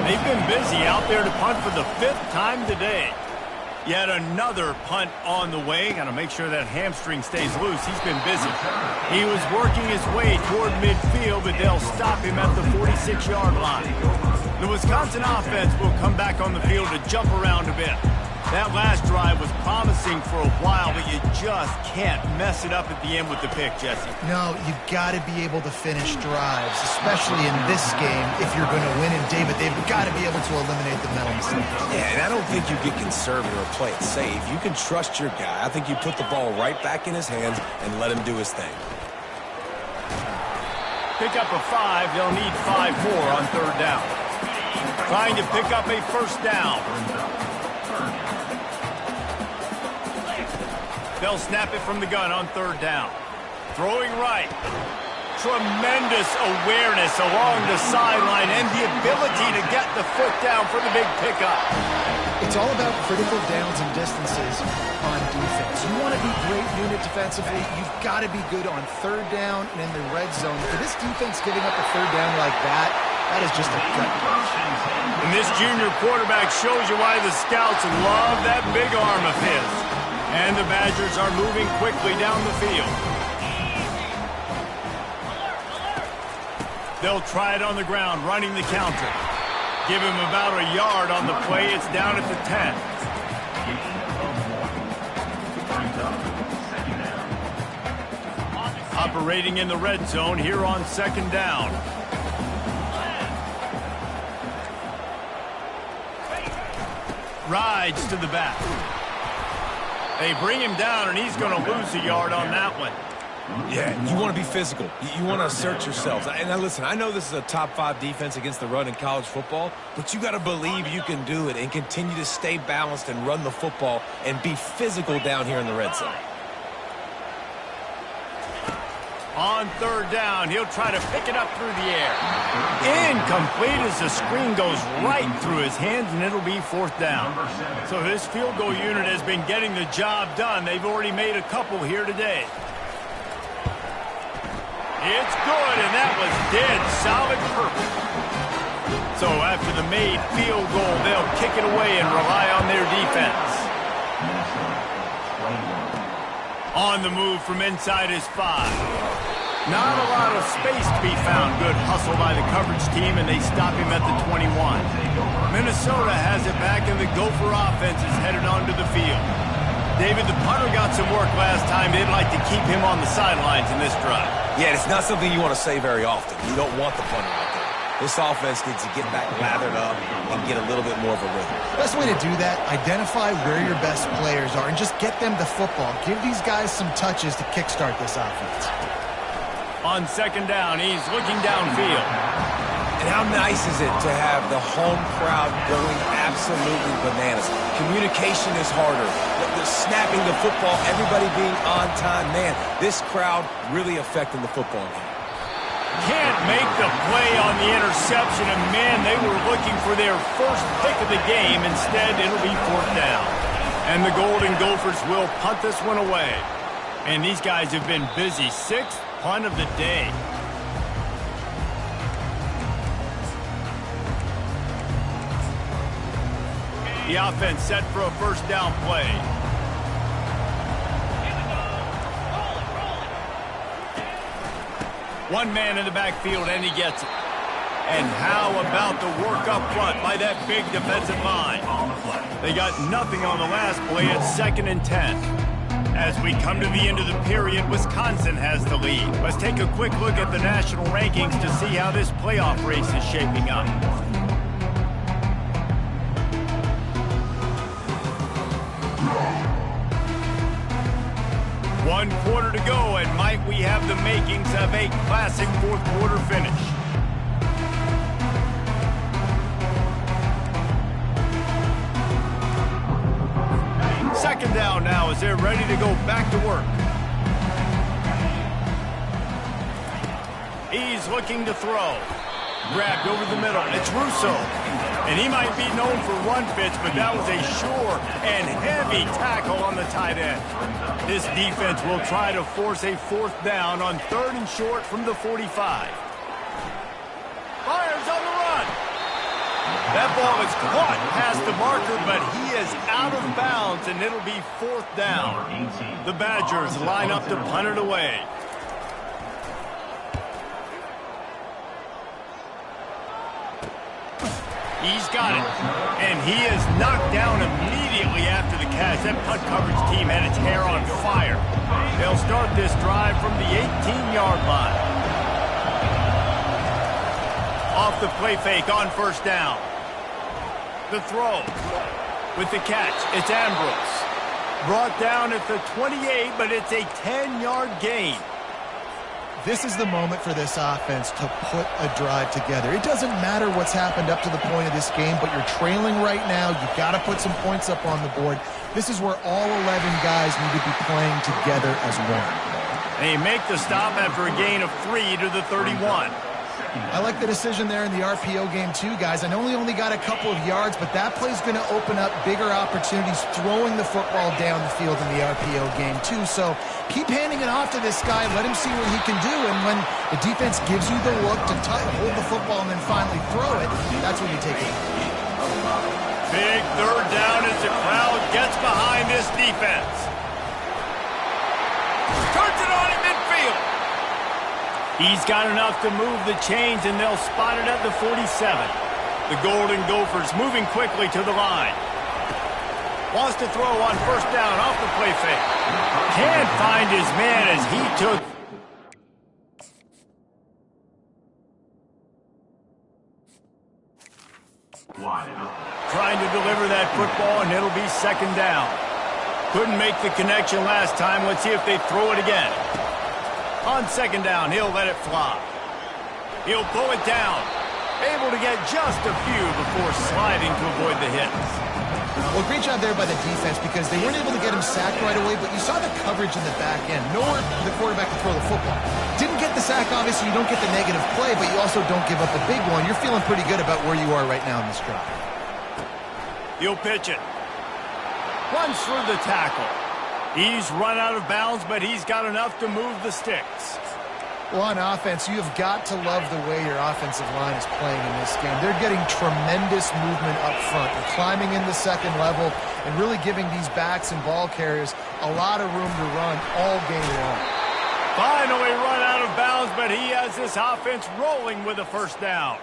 They've been busy out there to punt for the 5th time today. Yet another punt on the way. Got to make sure that hamstring stays loose. He's been busy. He was working his way toward midfield, but they'll stop him at the 46-yard line. The Wisconsin offense will come back on the field to jump around a bit. That last drive was promising for a while, but you just can't mess it up at the end with the pick, Jesse. No, you've got to be able to finish drives, especially in this game if you're going to win. And, David, they've got to be able to eliminate the mental mistakes. Yeah, and I don't think you get conservative or play it safe. You can trust your guy. I think you put the ball right back in his hands and let him do his thing. Pick up a 5. They'll need 5 more on 3rd down. Trying to pick up a 1st down. They'll snap it from the gun on 3rd down. Throwing right. Tremendous awareness along the sideline and the ability to get the foot down for the big pickup. It's all about critical downs and distances on defense. You want to be great unit defensively, you've got to be good on 3rd down and in the red zone. For this defense giving up a 3rd down like that, that is just a gut punch. And this junior quarterback shows you why the scouts love that big arm of his. And the Badgers are moving quickly down the field. They'll try it on the ground, running the counter. Give him about a yard on the play. It's down at the 10. Operating in the red zone here on 2nd down. Rides to the back. They bring him down, and he's going to lose a yard on that one. Yeah, you want to be physical. You want to assert yourselves. And now listen, I know this is a top 5 defense against the run in college football, but you got to believe you can do it and continue to stay balanced and run the football and be physical down here in the red zone. On 3rd down, he'll try to pick it up through the air. Incomplete as the screen goes right through his hands, and it'll be 4th down. So this field goal unit has been getting the job done. They've already made a couple here today. It's good, and that was dead solid perfect. So after the made field goal, they'll kick it away and rely on their defense. On the move from inside his 5. Not a lot of space to be found. Good hustle by the coverage team, and they stop him at the 21. Minnesota has it back, and the Gopher offense is headed onto the field. David, the punter got some work last time. They'd like to keep him on the sidelines in this drive. Yeah, it's not something you want to say very often. You don't want the punter out there. This offense needs to get back lathered up and get a little bit more of a rhythm. Best way to do that, identify where your best players are and just get them the football. Give these guys some touches to kickstart this offense. On 2nd down, he's looking downfield. And how nice is it to have the home crowd going absolutely bananas? Communication is harder. The snapping the football, everybody being on time. Man, this crowd really affecting the football game. Can't make the play on the interception, and man, they were looking for their first pick of the game. Instead, it'll be 4th down. And the Golden Gophers will punt this one away. And these guys have been busy. 6th punt of the day. The offense set for a 1st down play. One man in the backfield, and he gets it. And how about the work up front by that big defensive line? They got nothing on the last play at 2nd and 10. As we come to the end of the period, Wisconsin has the lead. Let's take a quick look at the national rankings to see how this playoff race is shaping up. One quarter to go, and might we have the makings of a classic 4th quarter finish. Second down now as they're ready to go back to work. He's looking to throw. Grabbed over the middle. It's Russo. And he might be known for run fits, but that was a sure and heavy tackle on the tight end. This defense will try to force a 4th down on 3rd and short from the 45. Fires on the run. That ball is caught past the marker, but he is out of bounds, and it'll be 4th down. The Badgers line up to punt it away. He's got it, and he is knocked down immediately after the catch. That punt coverage team had its hair on fire. They'll start this drive from the 18-yard line. Off the play fake on 1st down. The throw with the catch. It's Ambrose. Brought down at the 28, but it's a 10-yard gain. This is the moment for this offense to put a drive together. It doesn't matter what's happened up to the point of this game, but you're trailing right now. You've got to put some points up on the board. This is where all 11 guys need to be playing together as one. They make the stop after a gain of 3 to the 31. I like the decision there in the RPO game too, guys. I know he only got a couple of yards, but that play's going to open up bigger opportunities throwing the football down the field in the RPO game too. So keep handing it off to this guy. Let him see what he can do. And when the defense gives you the look to hold the football and then finally throw it, that's when you take it. Big 3rd down as the crowd gets behind this defense. Turns it on in midfield. He's got enough to move the chains, and they'll spot it at the 47. The Golden Gophers moving quickly to the line. Wants to throw on 1st down off the play fake. Can't find his man as he took. Trying to deliver that football, and it'll be 2nd down. Couldn't make the connection last time. Let's see if they throw it again. On 2nd down, he'll let it fly. He'll pull it down. Able to get just a few before sliding to avoid the hits. Well, great job there by the defense because they weren't able to get him sacked right away, but you saw the coverage in the back end. Nowhere for the quarterback to throw the football. Didn't get the sack, obviously. You don't get the negative play, but you also don't give up the big one. You're feeling pretty good about where you are right now in this drive. He'll pitch it. Runs through the tackle. He's run out of bounds, but he's got enough to move the sticks. Well, on offense, you have got to love the way your offensive line is playing in this game. They're getting tremendous movement up front. They're climbing in the 2nd level and really giving these backs and ball carriers a lot of room to run all game long. Finally run out of bounds, but he has this offense rolling with a 1st down.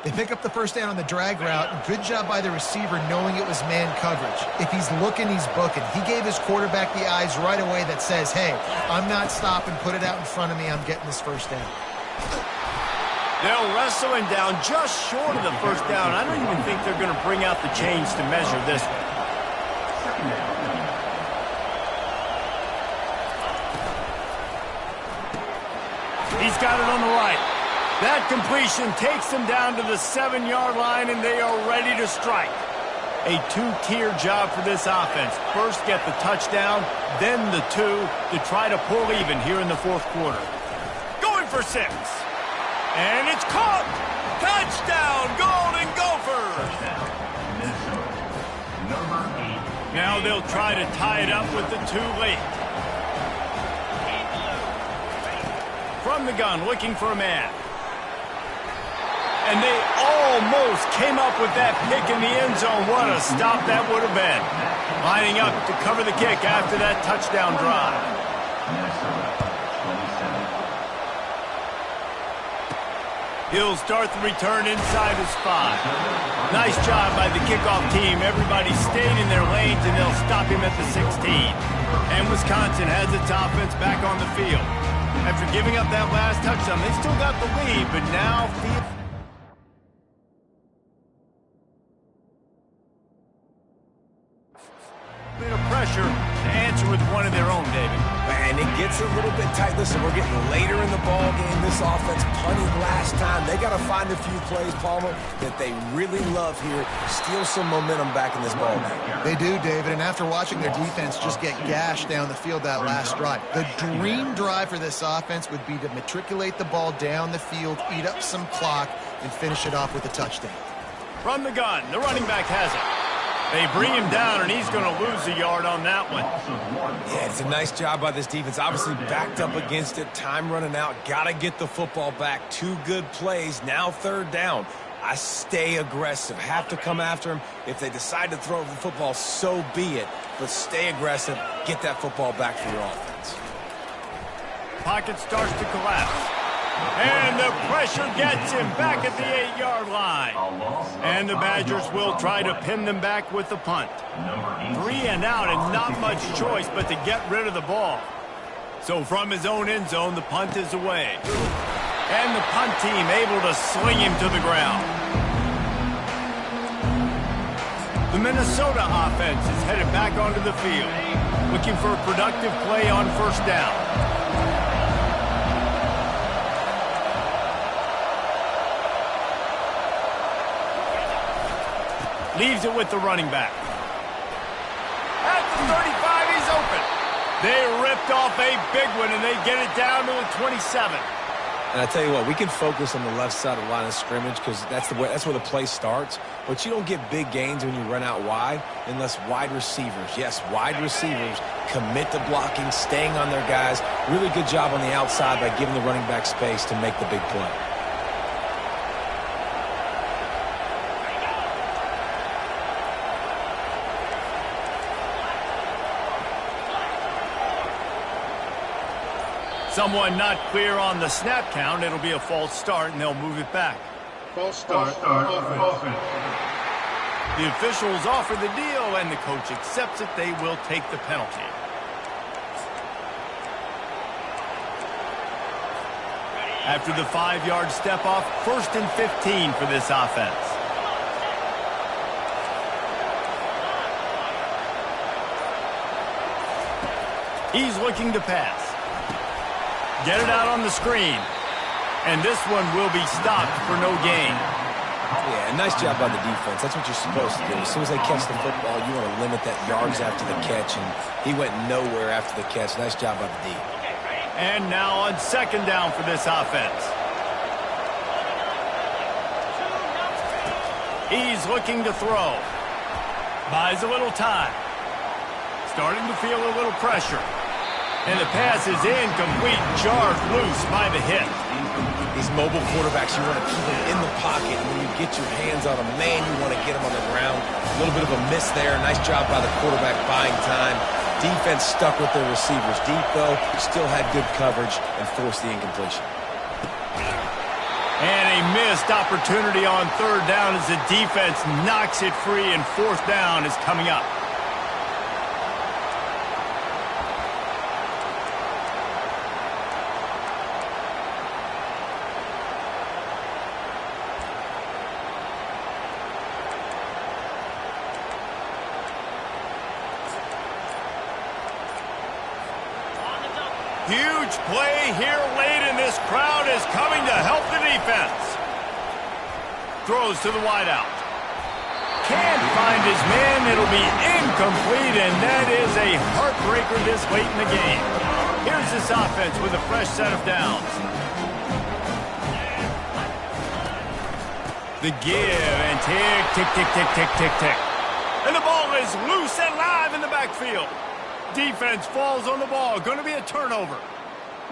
They pick up the 1st down on the drag route. Good job by the receiver knowing it was man coverage. If he's looking, he's booking. He gave his quarterback the eyes right away that says, hey, I'm not stopping. Put it out in front of me. I'm getting this 1st down. They'll wrestle him down just short of the 1st down. I don't even think they're going to bring out the chains to measure this one. He's got it on the right. That completion takes them down to the 7-yard line, and they are ready to strike. A 2-tier job for this offense. First get the touchdown, then the 2 to try to pull even here in the 4th quarter. Going for 6. And it's caught! Touchdown, Golden Gophers! Now they'll try to tie it up with the 2 late. From the gun, looking for a man. And they almost came up with that pick in the end zone. What a stop that would have been. Lining up to cover the kick after that touchdown drive. He'll start the return inside his 5. Nice job by the kickoff team. Everybody stayed in their lanes, and they'll stop him at the 16. And Wisconsin has its offense back on the field. After giving up that last touchdown, they still got the lead, but now bit of pressure to answer with one of their own, David. Man, it gets a little bit tight. Listen, we're getting later in the ball game. This offense punted last time. They got to find a few plays, Palmer, that they really love here. Steal some momentum back in this ball game. They do, David, and after watching their defense just get gashed down the field that last drive, the dream drive for this offense would be to matriculate the ball down the field, eat up some clock, and finish it off with a touchdown. From the gun, the running back has it. They bring him down, and he's going to lose a yard on that one. Yeah, it's a nice job by this defense. Obviously backed up against it. Time running out. Got to get the football back. 2 good plays. Now 3rd down. I stay aggressive. Have to come after him. If they decide to throw the football, so be it. But stay aggressive. Get that football back for your offense. Pocket starts to collapse. And the pressure gets him back at the 8-yard line. And the Badgers will try to pin them back with the punt. 3 and out and not much choice but to get rid of the ball. So from his own end zone, the punt is away. And the punt team able to sling him to the ground. The Minnesota offense is headed back onto the field, looking for a productive play on 1st down. Leaves it with the running back. At the 35, he's open. They ripped off a big one, and they get it down to the 27. And I tell you what, we can focus on the left side of the line of scrimmage because that's where the play starts. But you don't get big gains when you run out wide unless wide receivers, yes, wide receivers, commit to blocking, staying on their guys. Really good job on the outside by giving the running back space to make the big play. Someone not clear on the snap count. It'll be a false start, and they'll move it back. False start. Offense. The officials offer the deal, and the coach accepts it. They will take the penalty. After the 5-yard step off, 1st and 15 for this offense. He's looking to pass. Get it out on the screen. And this one will be stopped for no gain. Yeah, nice job by the defense. That's what you're supposed to do. As soon as they catch the football, you want to limit that yards after the catch, and he went nowhere after the catch. Nice job by the D. And now on 2nd down for this offense. He's looking to throw. Buys a little time. Starting to feel a little pressure. And the pass is incomplete, jarred loose by the hit. These mobile quarterbacks, you want to keep them in the pocket. And when you get your hands on a man, you want to get them on the ground. A little bit of a miss there. Nice job by the quarterback buying time. Defense stuck with their receivers deep, though. Still had good coverage and forced the incompletion. And a missed opportunity on 3rd down as the defense knocks it free, and 4th down is coming up. Huge play here late, and this crowd is coming to help the defense. Throws to the wideout. Can't find his man. It'll be incomplete, and that is a heartbreaker this late in the game. Here's this offense with a fresh set of downs. The give, and tick, tick, tick, tick, tick, tick, tick. And the ball is loose and live in the backfield. Defense falls on the ball. Going to be a turnover.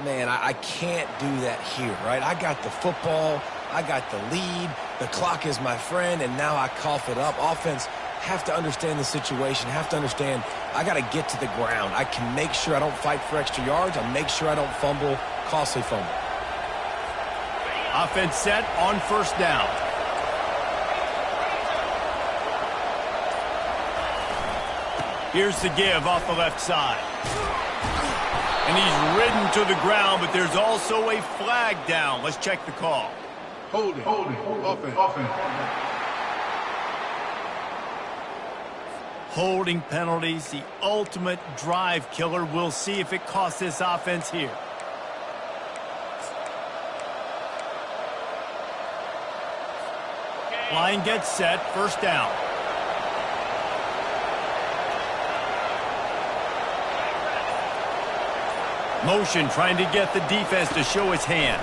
Man, I can't do that here, right? I got the football. I got the lead. The clock is my friend, and now I cough it up. Offense have to understand the situation, have to understand I got to get to the ground. I can make sure I don't fight for extra yards. I make sure I don't fumble, costly fumble. Offense set on 1st down. Here's the give off the left side. And he's ridden to the ground, but there's also a flag down. Let's check the call. Holding. Offense. Holding penalties, the ultimate drive killer. We'll see if it costs this offense here. Line gets set, 1st down. Motion trying to get the defense to show his hand.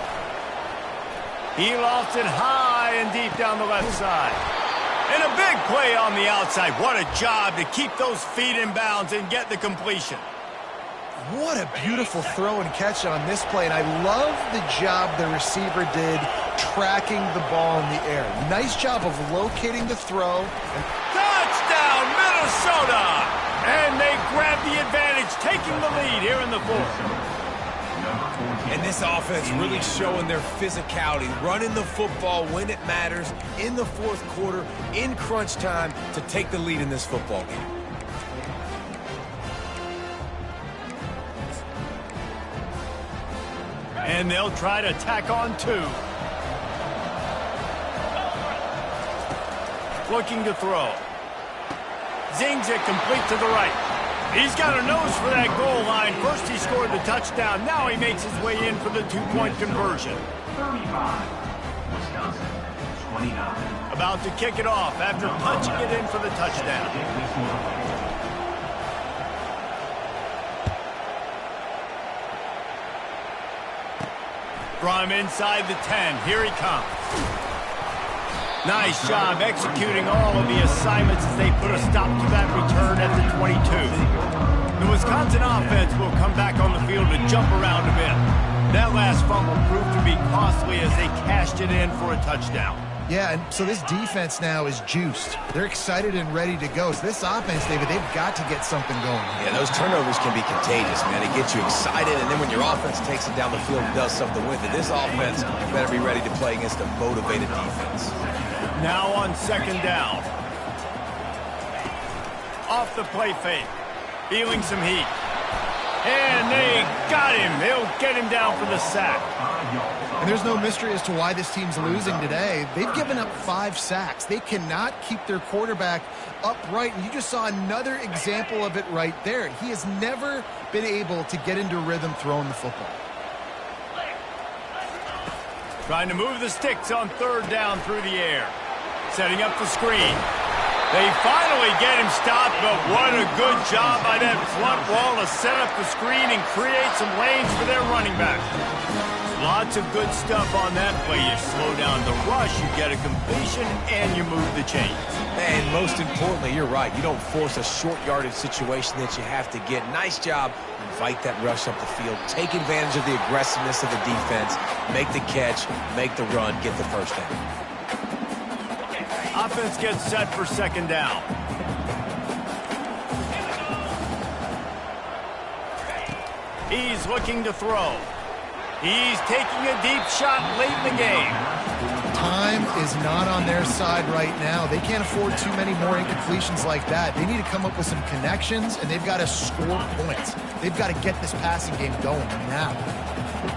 He lofts it high and deep down the left side. And a big play on the outside. What a job to keep those feet in bounds and get the completion. What a beautiful throw and catch on this play, and I love the job the receiver did tracking the ball in the air. Nice job of locating the throw. Touchdown, Minnesota! And they grab the advantage, taking the lead here in the fourth. And this offense really showing their physicality, running the football when it matters, in the fourth quarter, in crunch time, to take the lead in this football game. And they'll try to tack on two. Looking to throw. Zings it complete to the right. He's got a nose for that goal line. First he scored the touchdown. Now he makes his way in for the two-point conversion. 35, Wisconsin, 29. About to kick it off after punching it in for the touchdown. From inside the 10, here he comes. Nice job executing all of the assignments as they put a stop to that return at the 22. The Wisconsin offense will come back on the field to jump around a bit. That last fumble proved to be costly as they cashed it in for a touchdown. Yeah, and so this defense now is juiced. They're excited and ready to go. So this offense, David, they've got to get something going. Yeah, those turnovers can be contagious, man. It gets you excited, and then when your offense takes it down the field and does something with it, this offense better be ready to play against a motivated defense. Now on second down. Off the play fake. Feeling some heat. And they got him. They'll get him down for the sack. And there's no mystery as to why this team's losing today. They've given up 5 sacks. They cannot keep their quarterback upright. And you just saw another example of it right there. He has never been able to get into rhythm throwing the football. Trying to move the sticks on third down through the air. Setting up the screen. They finally get him stopped, but what a good job by that front wall to set up the screen and create some lanes for their running back. Lots of good stuff on that play. You slow down the rush, you get a completion, and you move the chains. And most importantly, you're right. You don't force a short yardage situation that you have to get. Nice job. Invite that rush up the field. Take advantage of the aggressiveness of the defense. Make the catch, make the run, get the first down. Offense gets set for second down. He's looking to throw. He's taking a deep shot late in the game. Time is not on their side right now. They can't afford too many more incompletions like that. They need to come up with some connections, and they've got to score points. They've got to get this passing game going now.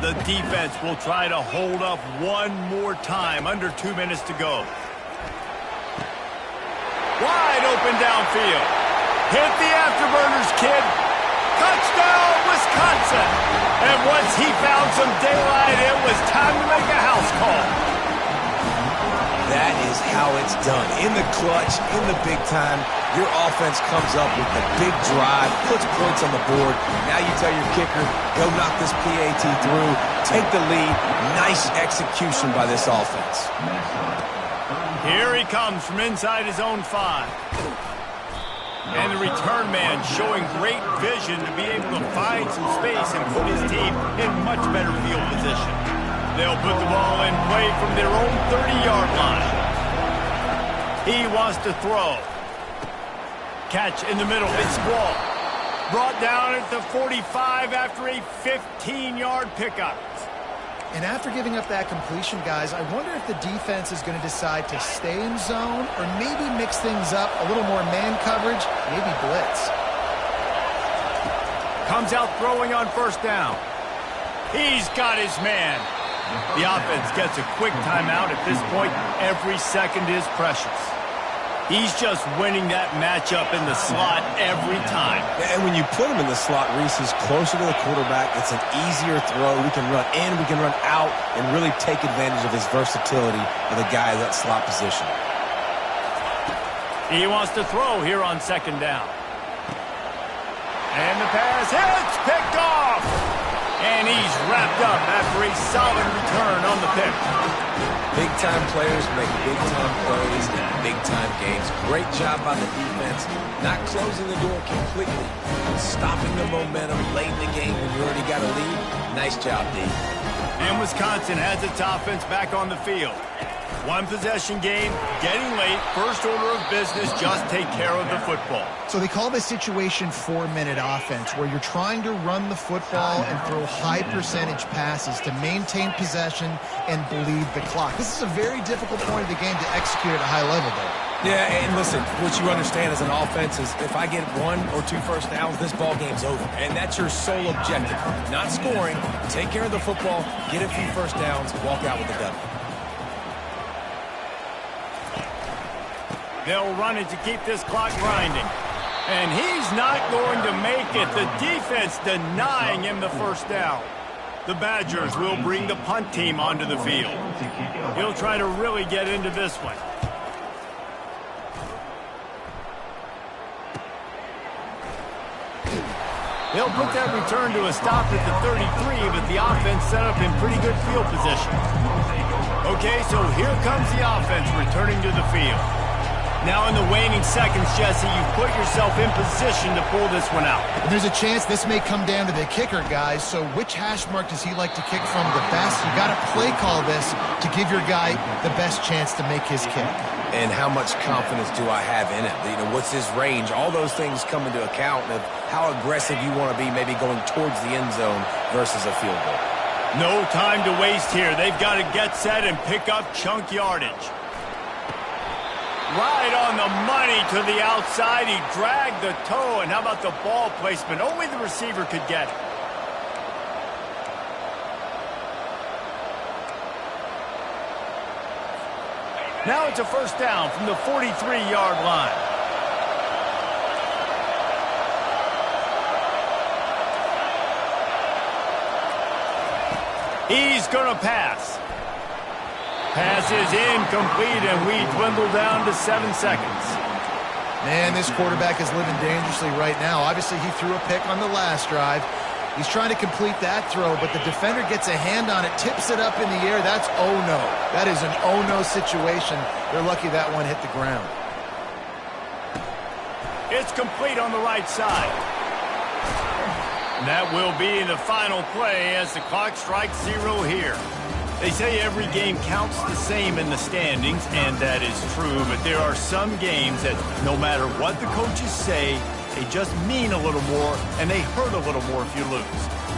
The defense will try to hold up one more time. Under 2 minutes to go. Wide open downfield. Hit the afterburners, kid. Touchdown, Wisconsin. And once he found some daylight, it was time to make a house call. That is how it's done. In the clutch, in the big time, your offense comes up with the big drive, puts points on the board. Now you tell your kicker, go knock this PAT through, take the lead. Nice execution by this offense. Here he comes from inside his own 5. And the return man showing great vision to be able to find some space and put his team in much better field position. They'll put the ball in play from their own 30-yard line. He wants to throw. Catch in the middle. It's Squall. Brought down at the 45 after a 15-yard pickup. And after giving up that completion, guys, I wonder if the defense is going to decide to stay in zone or maybe mix things up, a little more man coverage, maybe blitz. Comes out throwing on first down. He's got his man. The offense gets a quick timeout at this point. Every second is precious. He's just winning that matchup in the slot every time. And when you put him in the slot, Reese, he's closer to the quarterback. It's an easier throw. We can run in, we can run out, and really take advantage of his versatility of the guy in that slot position. He wants to throw here on second down. And the pass hits, picked off. And he's wrapped up after a solid return on the pick. Big-time players make big-time plays in big-time games. Great job by the defense, not closing the door completely, stopping the momentum late in the game when you already got a lead. Nice job, D. And Wisconsin has its offense back on the field. One possession game, getting late, first order of business, just take care of the football. So they call this situation 4-minute offense, where you're trying to run the football and throw high percentage passes to maintain possession and bleed the clock. This is a very difficult point of the game to execute at a high level, though. Yeah, and listen, what you understand as an offense is if I get 1 or 2 first downs, this ball game's over. And that's your sole objective. Not scoring, take care of the football, get a few first downs, walk out with the W. They'll run it to keep this clock grinding. And he's not going to make it. The defense denying him the first down. The Badgers will bring the punt team onto the field. He'll try to really get into this one. He'll put that return to a stop at the 33, but the offense set up in pretty good field position. Okay, so here comes the offense returning to the field. Now in the waning seconds, Jesse, you put yourself in position to pull this one out. And there's a chance this may come down to the kicker, guys. So which hash mark does he like to kick from the best? You got to play call this to give your guy the best chance to make his kick. And how much confidence do I have in it? You know, what's his range? All those things come into account of how aggressive you want to be, maybe going towards the end zone versus a field goal. No time to waste here. They've got to get set and pick up chunk yardage. Right on the money to the outside. He dragged the toe. And how about the ball placement? Only the receiver could get it. Now it's a first down from the 43-yard line. He's going to pass. Pass is incomplete, and we dwindle down to 7 seconds. Man, this quarterback is living dangerously right now. Obviously, he threw a pick on the last drive. He's trying to complete that throw, but the defender gets a hand on it, tips it up in the air. That's oh-no. That is an oh-no situation. They're lucky that one hit the ground. It's complete on the right side. And that will be the final play as the clock strikes 0 here. They say every game counts the same in the standings, and that is true, but there are some games that no matter what the coaches say, they just mean a little more, and they hurt a little more if you lose.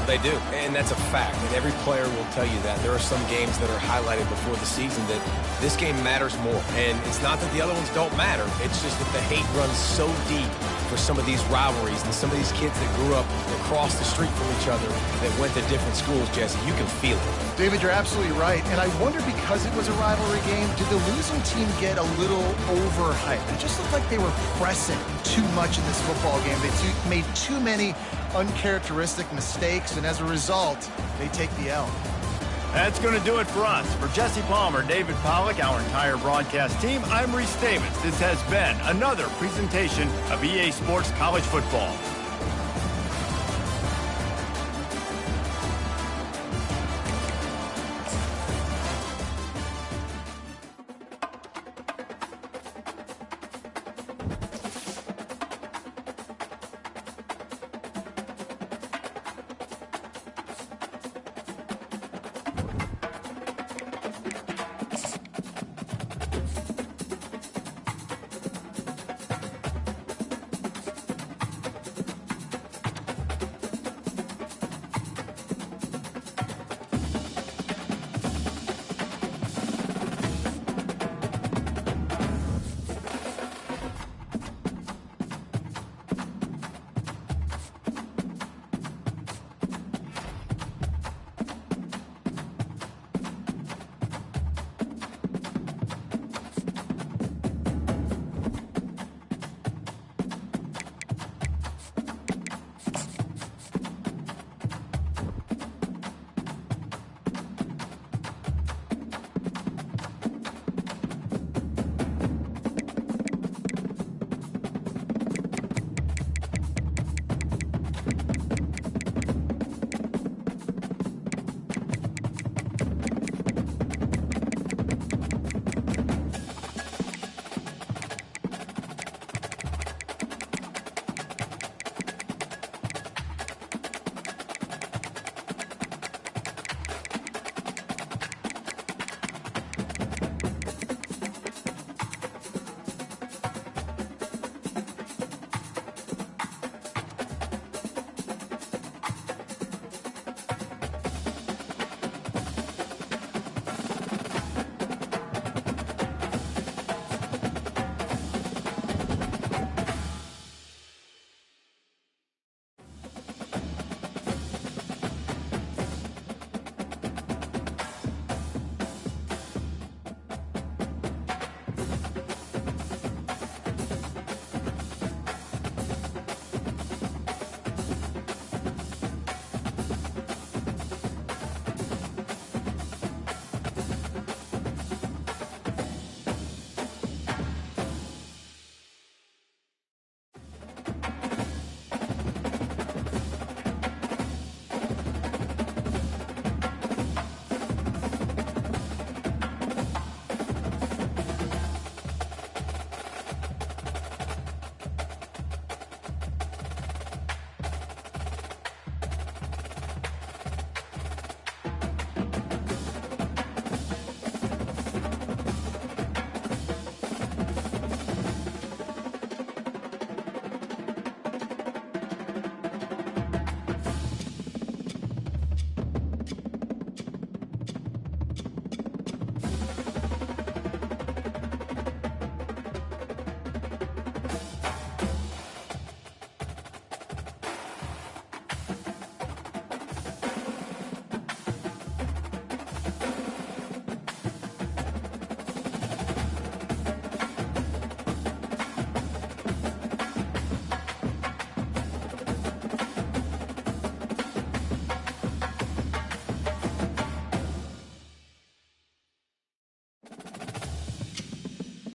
They do, and that's a fact, and every player will tell you that. There are some games that are highlighted before the season that this game matters more, and it's not that the other ones don't matter. It's just that the hate runs so deep for some of these rivalries and some of these kids that grew up across the street from each other that went to different schools, Jesse. You can feel it. David, you're absolutely right, and I wonder, because it was a rivalry game, did the losing team get a little overhyped? It just looked like they were pressing too much in this football game. They made too many uncharacteristic mistakes, and as a result, they take the L. That's going to do it for us. For Jesse Palmer, David Pollack, our entire broadcast team, I'm Reese Davis. This has been another presentation of EA Sports College Football.